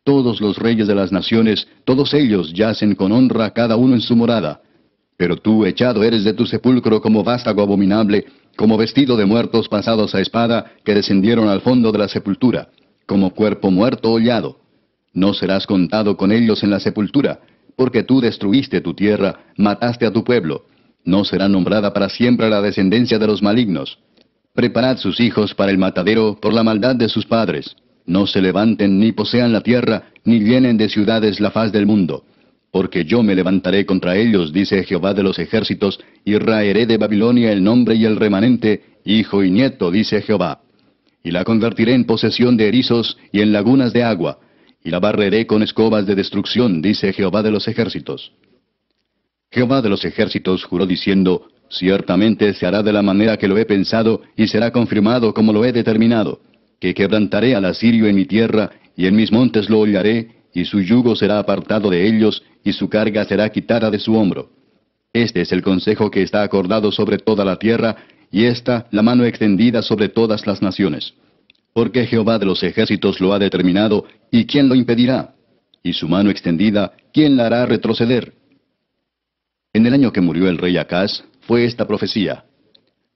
[SPEAKER 2] Todos los reyes de las naciones, todos ellos yacen con honra cada uno en su morada. Pero tú echado eres de tu sepulcro como vástago abominable, como vestido de muertos pasados a espada, que descendieron al fondo de la sepultura, como cuerpo muerto hollado. No serás contado con ellos en la sepultura, porque tú destruiste tu tierra, mataste a tu pueblo. No será nombrada para siempre la descendencia de los malignos. Preparad sus hijos para el matadero por la maldad de sus padres. No se levanten ni posean la tierra, ni llenen de ciudades la faz del mundo. Porque yo me levantaré contra ellos, dice Jehová de los ejércitos, y raeré de Babilonia el nombre y el remanente, hijo y nieto, dice Jehová. Y la convertiré en posesión de erizos y en lagunas de agua, y la barreré con escobas de destrucción, dice Jehová de los ejércitos. Jehová de los ejércitos juró diciendo, ciertamente se hará de la manera que lo he pensado, y será confirmado como lo he determinado, que quebrantaré al asirio en mi tierra, y en mis montes lo hollaré, y su yugo será apartado de ellos, y su carga será quitada de su hombro. Este es el consejo que está acordado sobre toda la tierra, y esta la mano extendida sobre todas las naciones. Porque Jehová de los ejércitos lo ha determinado, ¿y quién lo impedirá? Y su mano extendida, ¿quién la hará retroceder? En el año que murió el rey Acaz, fue esta profecía.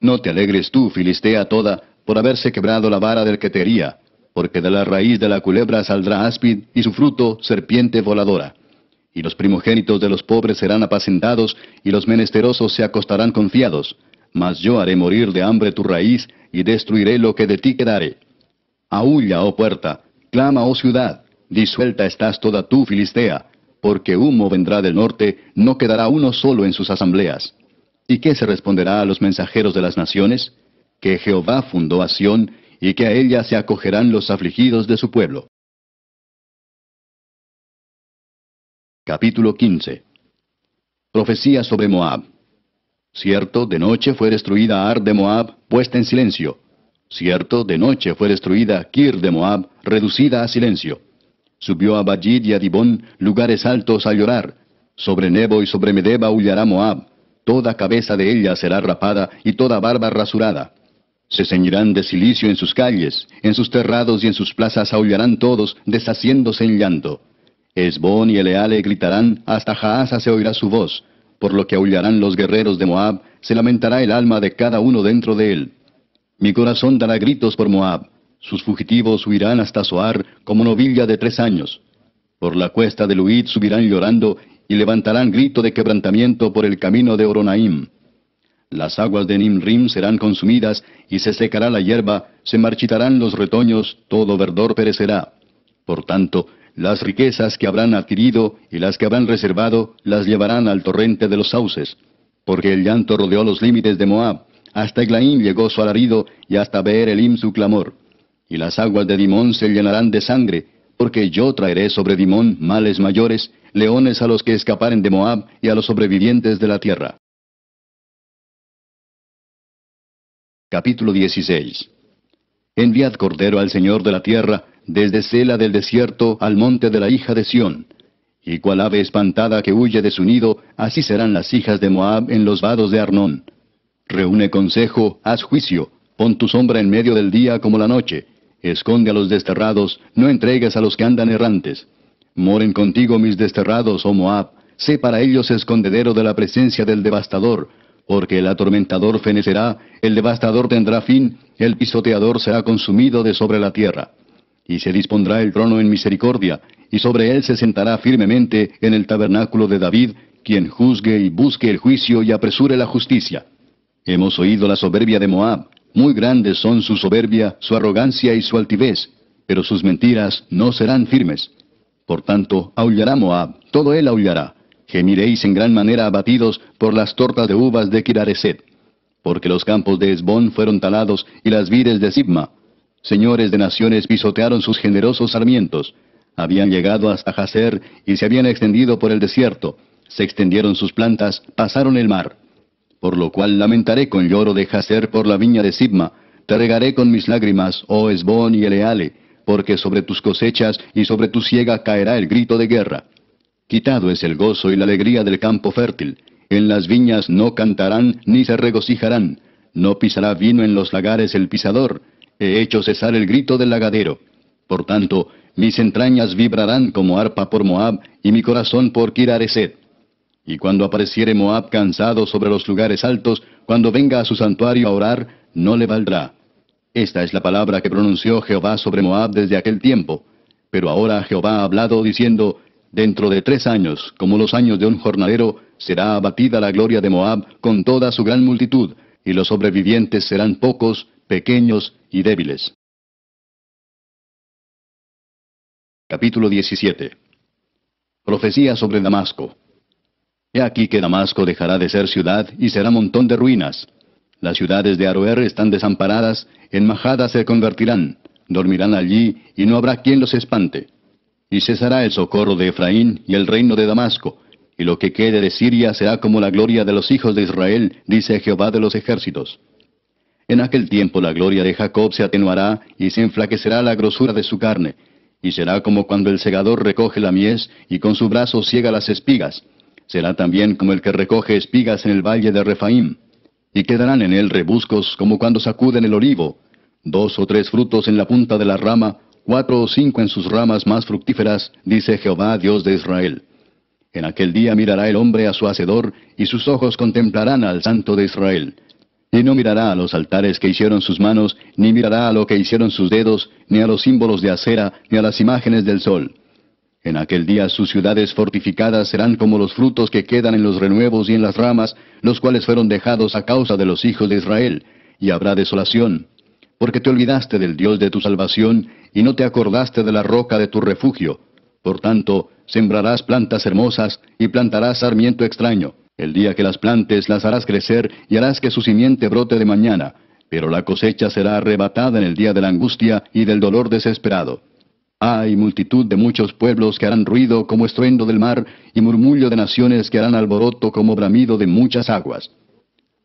[SPEAKER 2] No te alegres tú, Filistea toda, por haberse quebrado la vara del que te hería, porque de la raíz de la culebra saldrá áspid, y su fruto serpiente voladora. Y los primogénitos de los pobres serán apacentados, y los menesterosos se acostarán confiados. Mas yo haré morir de hambre tu raíz, y destruiré lo que de ti quedare. Aúlla, oh puerta, clama, oh ciudad, disuelta estás toda tú, Filistea, porque humo vendrá del norte, no quedará uno solo en sus asambleas. ¿Y qué se responderá a los mensajeros de las naciones? Que Jehová fundó a Sión, y que a ella se acogerán los afligidos de su pueblo. Capítulo 15. Profecía sobre Moab. Cierto, de noche fue destruida Ar de Moab, puesta en silencio. Cierto, de noche fue destruida Kir de Moab, reducida a silencio. Subió a Bajid y a Dibón, lugares altos a llorar. Sobre Nebo y sobre Medeba aullará Moab. Toda cabeza de ella será rapada, y toda barba rasurada. Se ceñirán de cilicio en sus calles, en sus terrados y en sus plazas aullarán todos, deshaciéndose en llanto. Hesbón y Eleale gritarán, hasta Jaasa se oirá su voz. Por lo que aullarán los guerreros de Moab, se lamentará el alma de cada uno dentro de él. Mi corazón dará gritos por Moab. Sus fugitivos huirán hasta Zoar como novilla de 3 años. Por la cuesta de Luid subirán llorando y levantarán grito de quebrantamiento por el camino de Horonaim. Las aguas de Nimrim serán consumidas y se secará la hierba, se marchitarán los retoños, todo verdor perecerá. Por tanto, las riquezas que habrán adquirido y las que habrán reservado las llevarán al torrente de los sauces, porque el llanto rodeó los límites de Moab. Hasta Eglaim llegó su alarido, y hasta Beer Elim su clamor. Y las aguas de Dimón se llenarán de sangre, porque yo traeré sobre Dimón males mayores, leones a los que escaparen de Moab, y a los sobrevivientes de la tierra. Capítulo 16. Enviad cordero al Señor de la tierra, desde Sela del desierto al monte de la hija de Sión. Y cual ave espantada que huye de su nido, así serán las hijas de Moab en los vados de Arnón. Reúne consejo, haz juicio, pon tu sombra en medio del día como la noche. Esconde a los desterrados, no entregues a los que andan errantes. Moren contigo mis desterrados, oh Moab, sé para ellos escondedero de la presencia del devastador, porque el atormentador fenecerá, el devastador tendrá fin, el pisoteador será consumido de sobre la tierra. Y se dispondrá el trono en misericordia, y sobre él se sentará firmemente en el tabernáculo de David, quien juzgue y busque el juicio y apresure la justicia. Hemos oído la soberbia de Moab, muy grandes son su soberbia, su arrogancia y su altivez, pero sus mentiras no serán firmes. Por tanto, aullará Moab, todo él aullará. Gemiréis en gran manera abatidos por las tortas de uvas de Kirareset. Porque los campos de Hesbón fueron talados y las vides de Sibma. Señores de naciones pisotearon sus generosos sarmientos. Habían llegado hasta Jazer y se habían extendido por el desierto. Se extendieron sus plantas, pasaron el mar. Por lo cual lamentaré con lloro de Jazer por la viña de Sibma. Te regaré con mis lágrimas, oh Hesbón y Eleale, porque sobre tus cosechas y sobre tu siega caerá el grito de guerra. Quitado es el gozo y la alegría del campo fértil. En las viñas no cantarán ni se regocijarán. No pisará vino en los lagares el pisador. He hecho cesar el grito del lagadero. Por tanto, mis entrañas vibrarán como arpa por Moab, y mi corazón por Kirareset. Y cuando apareciere Moab cansado sobre los lugares altos, cuando venga a su santuario a orar, no le valdrá. Esta es la palabra que pronunció Jehová sobre Moab desde aquel tiempo. Pero ahora Jehová ha hablado diciendo, dentro de 3 años, como los años de un jornalero, será abatida la gloria de Moab con toda su gran multitud, y los sobrevivientes serán pocos, pequeños y débiles. Capítulo 17. Profecía sobre Damasco. He aquí que Damasco dejará de ser ciudad y será montón de ruinas. Las ciudades de Aroer están desamparadas, en majadas se convertirán, dormirán allí y no habrá quien los espante. Y cesará el socorro de Efraín y el reino de Damasco, y lo que quede de Siria será como la gloria de los hijos de Israel, dice Jehová de los ejércitos. En aquel tiempo la gloria de Jacob se atenuará y se enflaquecerá la grosura de su carne, y será como cuando el segador recoge la mies y con su brazo ciega las espigas. Será también como el que recoge espigas en el valle de Refaim. Y quedarán en él rebuscos como cuando sacuden el olivo, 2 o 3 frutos en la punta de la rama, 4 o 5 en sus ramas más fructíferas, dice Jehová Dios de Israel. En aquel día mirará el hombre a su hacedor, y sus ojos contemplarán al Santo de Israel. Y no mirará a los altares que hicieron sus manos, ni mirará a lo que hicieron sus dedos, ni a los símbolos de acera, ni a las imágenes del sol. En aquel día sus ciudades fortificadas serán como los frutos que quedan en los renuevos y en las ramas, los cuales fueron dejados a causa de los hijos de Israel, y habrá desolación. Porque te olvidaste del Dios de tu salvación, y no te acordaste de la roca de tu refugio. Por tanto, sembrarás plantas hermosas, y plantarás sarmiento extraño. El día que las plantes las harás crecer, y harás que su simiente brote de mañana. Pero la cosecha será arrebatada en el día de la angustia y del dolor desesperado. Hay multitud de muchos pueblos que harán ruido como estruendo del mar, y murmullo de naciones que harán alboroto como bramido de muchas aguas.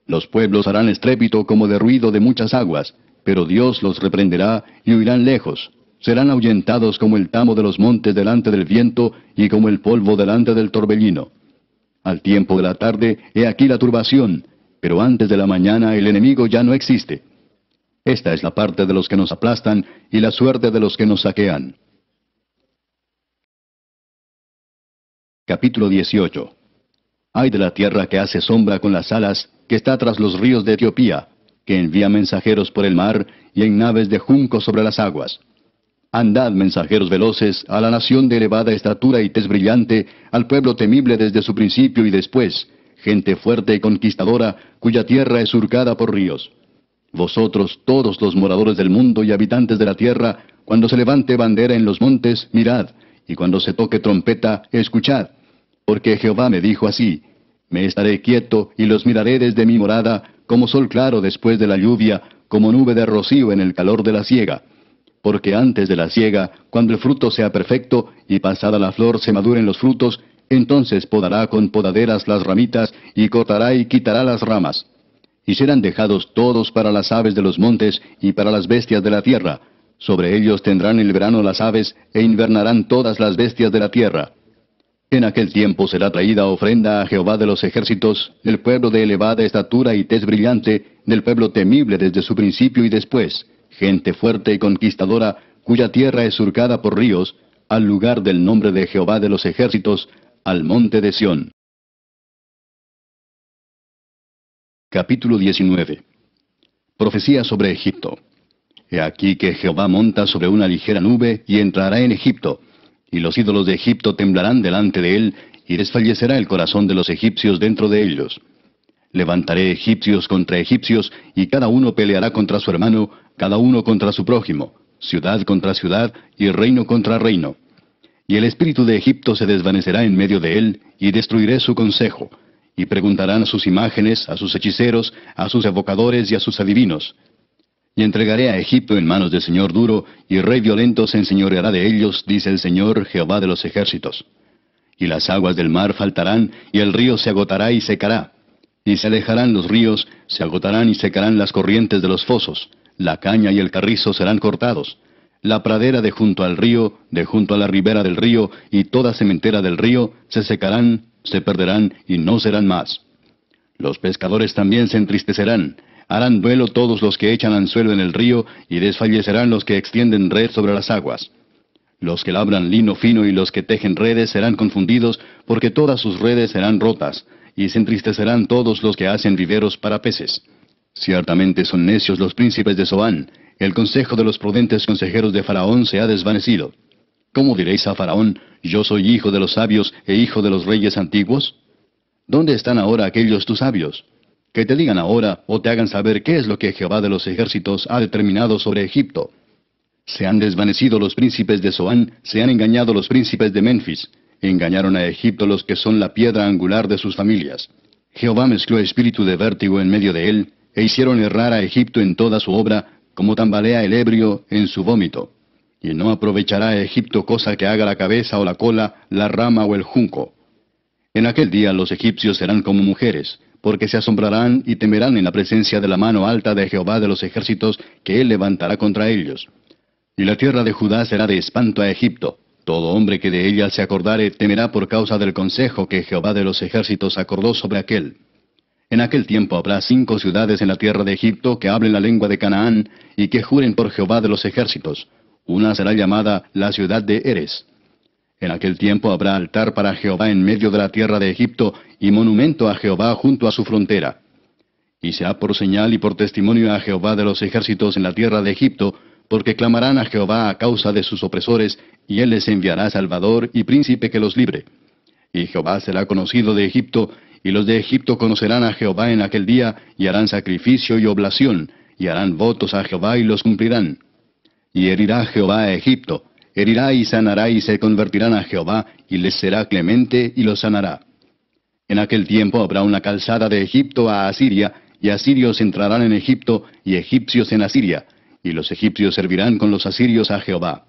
[SPEAKER 2] Los pueblos harán estrépito como de ruido de muchas aguas, pero Dios los reprenderá y huirán lejos. Serán ahuyentados como el tamo de los montes delante del viento, y como el polvo delante del torbellino. Al tiempo de la tarde, he aquí la turbación, pero antes de la mañana el enemigo ya no existe. Esta es la parte de los que nos aplastan, y la suerte de los que nos saquean. Capítulo 18. Ay de la tierra que hace sombra con las alas, que está tras los ríos de Etiopía, que envía mensajeros por el mar, y en naves de junco sobre las aguas. Andad, mensajeros veloces, a la nación de elevada estatura y tez brillante, al pueblo temible desde su principio y después, gente fuerte y conquistadora, cuya tierra es surcada por ríos. Vosotros, todos los moradores del mundo y habitantes de la tierra, cuando se levante bandera en los montes, mirad, y cuando se toque trompeta, escuchad. Porque Jehová me dijo así: me estaré quieto y los miraré desde mi morada, como sol claro después de la lluvia, como nube de rocío en el calor de la siega. Porque antes de la siega, cuando el fruto sea perfecto, y pasada la flor se maduren los frutos, entonces podará con podaderas las ramitas, y cortará y quitará las ramas. Y serán dejados todos para las aves de los montes, y para las bestias de la tierra. Sobre ellos tendrán el verano las aves, e invernarán todas las bestias de la tierra. En aquel tiempo será traída ofrenda a Jehová de los ejércitos, el pueblo de elevada estatura y tez brillante, del pueblo temible desde su principio y después, gente fuerte y conquistadora, cuya tierra es surcada por ríos, al lugar del nombre de Jehová de los ejércitos, al monte de Sión. Capítulo 19. Profecía sobre Egipto. He aquí que Jehová monta sobre una ligera nube y entrará en Egipto, y los ídolos de Egipto temblarán delante de él, y desfallecerá el corazón de los egipcios dentro de ellos. Levantaré egipcios contra egipcios, y cada uno peleará contra su hermano, cada uno contra su prójimo, ciudad contra ciudad, y reino contra reino. Y el espíritu de Egipto se desvanecerá en medio de él, y destruiré su consejo. Y preguntarán a sus imágenes, a sus hechiceros, a sus evocadores y a sus adivinos. Y entregaré a Egipto en manos del Señor duro, y rey violento se enseñoreará de ellos, dice el Señor, Jehová de los ejércitos. Y las aguas del mar faltarán, y el río se agotará y secará. Y se alejarán los ríos, se agotarán y secarán las corrientes de los fosos. La caña y el carrizo serán cortados. La pradera de junto al río, de junto a la ribera del río, y toda sementera del río, se secarán, se perderán, y no serán más. Los pescadores también se entristecerán. Harán duelo todos los que echan anzuelo en el río, y desfallecerán los que extienden red sobre las aguas. Los que labran lino fino y los que tejen redes serán confundidos, porque todas sus redes serán rotas, y se entristecerán todos los que hacen viveros para peces. Ciertamente son necios los príncipes de Zoán, el consejo de los prudentes consejeros de Faraón se ha desvanecido. ¿Cómo diréis a Faraón, yo soy hijo de los sabios e hijo de los reyes antiguos? ¿Dónde están ahora aquellos tus sabios? Que te digan ahora, o te hagan saber qué es lo que Jehová de los ejércitos ha determinado sobre Egipto. Se han desvanecido los príncipes de Zoán, se han engañado los príncipes de Menfis. Engañaron a Egipto los que son la piedra angular de sus familias. Jehová mezcló espíritu de vértigo en medio de él, e hicieron errar a Egipto en toda su obra, como tambalea el ebrio en su vómito. Y no aprovechará a Egipto cosa que haga la cabeza o la cola, la rama o el junco. En aquel día los egipcios serán como mujeres, porque se asombrarán y temerán en la presencia de la mano alta de Jehová de los ejércitos, que él levantará contra ellos. Y la tierra de Judá será de espanto a Egipto. Todo hombre que de ella se acordare temerá por causa del consejo que Jehová de los ejércitos acordó sobre aquel. En aquel tiempo habrá 5 ciudades en la tierra de Egipto que hablen la lengua de Canaán, y que juren por Jehová de los ejércitos. Una será llamada la ciudad de Eres. En aquel tiempo habrá altar para Jehová en medio de la tierra de Egipto, y monumento a Jehová junto a su frontera. Y será por señal y por testimonio a Jehová de los ejércitos en la tierra de Egipto, porque clamarán a Jehová a causa de sus opresores, y él les enviará salvador y príncipe que los libre. Y Jehová será conocido de Egipto, y los de Egipto conocerán a Jehová en aquel día, y harán sacrificio y oblación, y harán votos a Jehová y los cumplirán. Y herirá Jehová a Egipto, herirá y sanará y se convertirán a Jehová, y les será clemente y los sanará. En aquel tiempo habrá una calzada de Egipto a Asiria, y asirios entrarán en Egipto, y egipcios en Asiria, y los egipcios servirán con los asirios a Jehová.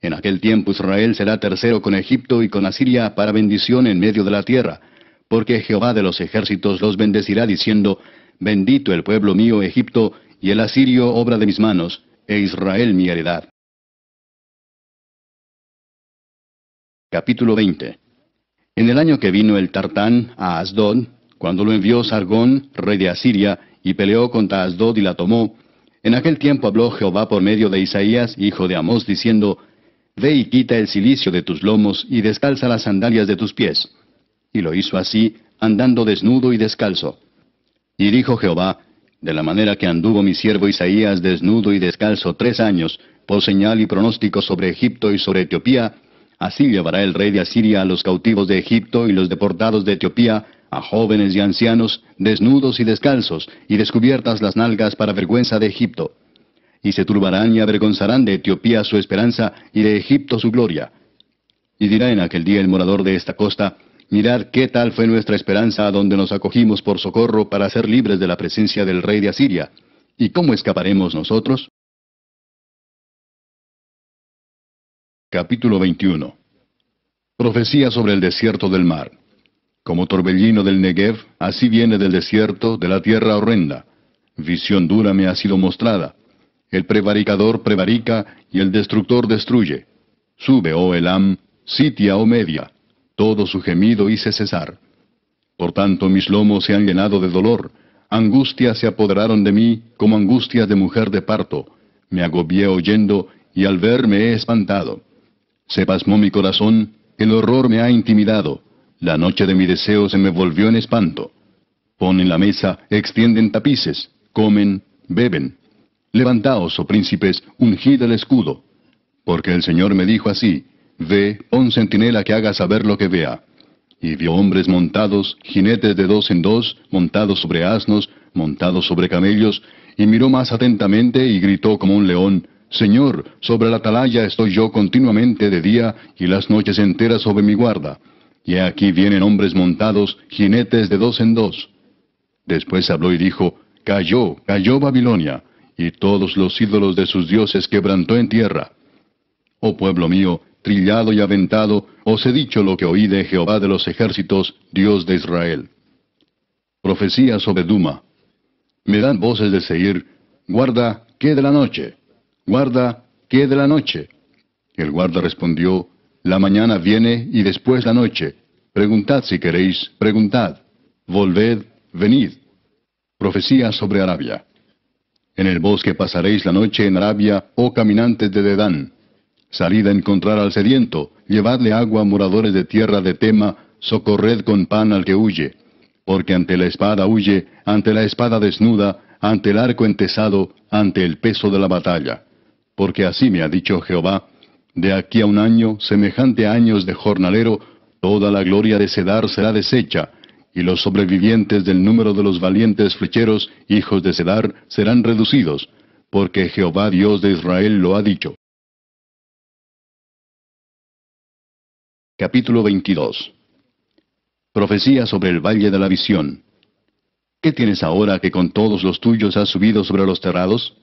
[SPEAKER 2] En aquel tiempo Israel será tercero con Egipto y con Asiria para bendición en medio de la tierra, porque Jehová de los ejércitos los bendecirá diciendo, bendito el pueblo mío Egipto, y el asirio obra de mis manos, e Israel mi heredad. Capítulo 20. En el año que vino el Tartán a Asdod, cuando lo envió Sargón, rey de Asiria, y peleó contra Asdod y la tomó, en aquel tiempo habló Jehová por medio de Isaías, hijo de Amós, diciendo, ve y quita el cilicio de tus lomos, y descalza las sandalias de tus pies. Y lo hizo así, andando desnudo y descalzo. Y dijo Jehová, de la manera que anduvo mi siervo Isaías desnudo y descalzo 3 años, por señal y pronóstico sobre Egipto y sobre Etiopía, así llevará el rey de Asiria a los cautivos de Egipto y los deportados de Etiopía, a jóvenes y ancianos, desnudos y descalzos, y descubiertas las nalgas para vergüenza de Egipto. Y se turbarán y avergonzarán de Etiopía su esperanza, y de Egipto su gloria. Y dirá en aquel día el morador de esta costa, mirad qué tal fue nuestra esperanza a donde nos acogimos por socorro para ser libres de la presencia del rey de Asiria. ¿Y cómo escaparemos nosotros? Capítulo 21. Profecía sobre el desierto del mar. Como torbellino del Negev, así viene del desierto, de la tierra horrenda. Visión dura me ha sido mostrada. El prevaricador prevarica, y el destructor destruye. Sube, oh Elam, sitia, oh Media. todo su gemido hice cesar. Por tanto mis lomos se han llenado de dolor, angustias se apoderaron de mí como angustias de mujer de parto. Me agobié oyendo, y al ver me he espantado. Se pasmó mi corazón, el horror me ha intimidado, la noche de mi deseo se me volvió en espanto. Ponen la mesa, extienden tapices, comen, beben. Levantaos, oh príncipes, ungid el escudo. Porque el Señor me dijo así: Ve, pon centinela que haga saber lo que vea. Y vio hombres montados, jinetes de 2 en 2, montados sobre asnos, montados sobre camellos, y miró más atentamente y gritó como un león: Señor, sobre la atalaya estoy yo continuamente de día, y las noches enteras sobre mi guarda. Y aquí vienen hombres montados, jinetes de 2 en 2. Después habló y dijo: Cayó, cayó Babilonia, y todos los ídolos de sus dioses quebrantó en tierra. Oh pueblo mío, trillado y aventado, os he dicho lo que oí de Jehová de los ejércitos, Dios de Israel. Profecía sobre Duma. Me dan voces de Seir: guarda, ¿qué de la noche? Guarda, ¿qué de la noche? El guarda respondió: la mañana viene y después la noche. Preguntad si queréis, preguntad. Volved, venid. Profecía sobre Arabia. En el bosque pasaréis la noche en Arabia, oh caminantes de Dedán. Salid a encontrar al sediento, llevadle agua a moradores de tierra de Tema, socorred con pan al que huye. Porque ante la espada huye, ante la espada desnuda, ante el arco entesado, ante el peso de la batalla. Porque así me ha dicho Jehová: de aquí a un año, semejante a años de jornalero, toda la gloria de Cedar será deshecha, y los sobrevivientes del número de los valientes flecheros, hijos de Cedar, serán reducidos, porque Jehová Dios de Israel lo ha dicho. Capítulo 22. Profecía sobre el valle de la visión. ¿Qué tienes ahora que con todos los tuyos has subido sobre los terrados?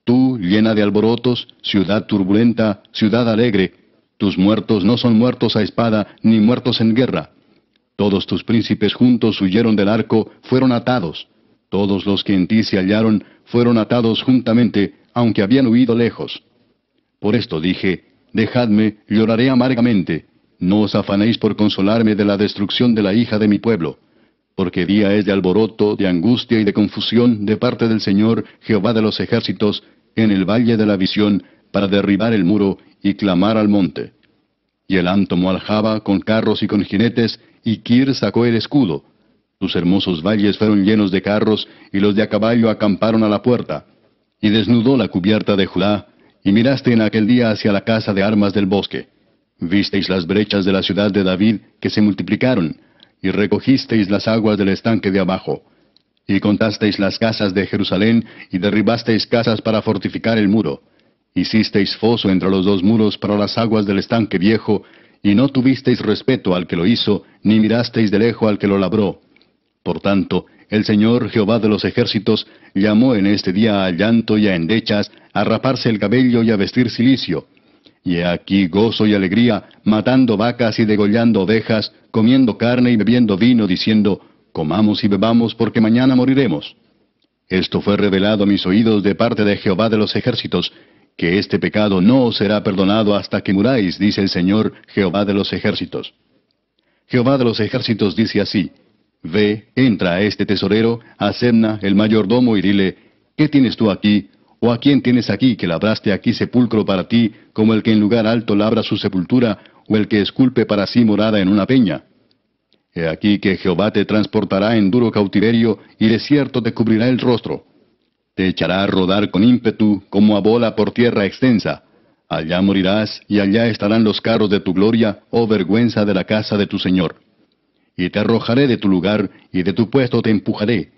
[SPEAKER 2] Tú, llena de alborotos, ciudad turbulenta, ciudad alegre, tus muertos no son muertos a espada, ni muertos en guerra. Todos tus príncipes juntos huyeron del arco, fueron atados. Todos los que en ti se hallaron fueron atados juntamente, aunque habían huido lejos. Por esto dije: dejadme, lloraré amargamente. No os afanéis por consolarme de la destrucción de la hija de mi pueblo. Porque día es de alboroto, de angustia y de confusión de parte del Señor, Jehová de los ejércitos, en el valle de la visión, para derribar el muro y clamar al monte. Y Elam tomó al Jaba con carros y con jinetes, y Kir sacó el escudo. Tus hermosos valles fueron llenos de carros, y los de a caballo acamparon a la puerta. Y desnudó la cubierta de Judá, y miraste en aquel día hacia la casa de armas del bosque. Visteis las brechas de la ciudad de David, que se multiplicaron, y recogisteis las aguas del estanque de abajo. Y contasteis las casas de Jerusalén, y derribasteis casas para fortificar el muro. Hicisteis foso entre los 2 muros para las aguas del estanque viejo, y no tuvisteis respeto al que lo hizo, ni mirasteis de lejos al que lo labró. Por tanto, el Señor Jehová de los ejércitos llamó en este día a llanto y a endechas, a raparse el cabello y a vestir cilicio. Y he aquí gozo y alegría, matando vacas y degollando ovejas, comiendo carne y bebiendo vino, diciendo: comamos y bebamos, porque mañana moriremos. Esto fue revelado a mis oídos de parte de Jehová de los ejércitos, que este pecado no os será perdonado hasta que muráis, dice el Señor, Jehová de los ejércitos. Jehová de los ejércitos dice así: Ve, entra a este tesorero, a Sebna, el mayordomo, y dile: ¿qué tienes tú aquí? ¿O a quién tienes aquí que labraste aquí sepulcro para ti, como el que en lugar alto labra su sepultura, o el que esculpe para sí morada en una peña? He aquí que Jehová te transportará en duro cautiverio, y de cierto te cubrirá el rostro. Te echará a rodar con ímpetu, como a bola por tierra extensa. Allá morirás, y allá estarán los carros de tu gloria, oh vergüenza de la casa de tu Señor. Y te arrojaré de tu lugar, y de tu puesto te empujaré.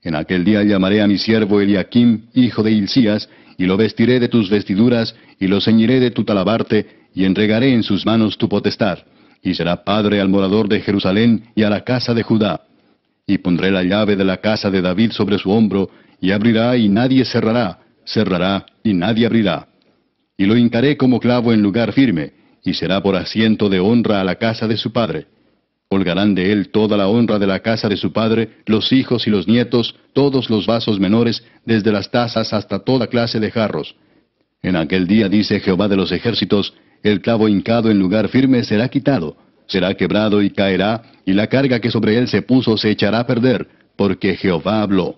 [SPEAKER 2] En aquel día llamaré a mi siervo Eliaquim, hijo de Hilcías, y lo vestiré de tus vestiduras, y lo ceñiré de tu talabarte, y entregaré en sus manos tu potestad, y será padre al morador de Jerusalén y a la casa de Judá. Y pondré la llave de la casa de David sobre su hombro, y abrirá y nadie cerrará, cerrará y nadie abrirá. Y lo hincaré como clavo en lugar firme, y será por asiento de honra a la casa de su padre. Colgarán de él toda la honra de la casa de su padre, los hijos y los nietos, todos los vasos menores, desde las tazas hasta toda clase de jarros. En aquel día, dice Jehová de los ejércitos, el clavo hincado en lugar firme será quitado. será quebrado y caerá, y la carga que sobre él se puso se echará a perder, porque Jehová habló.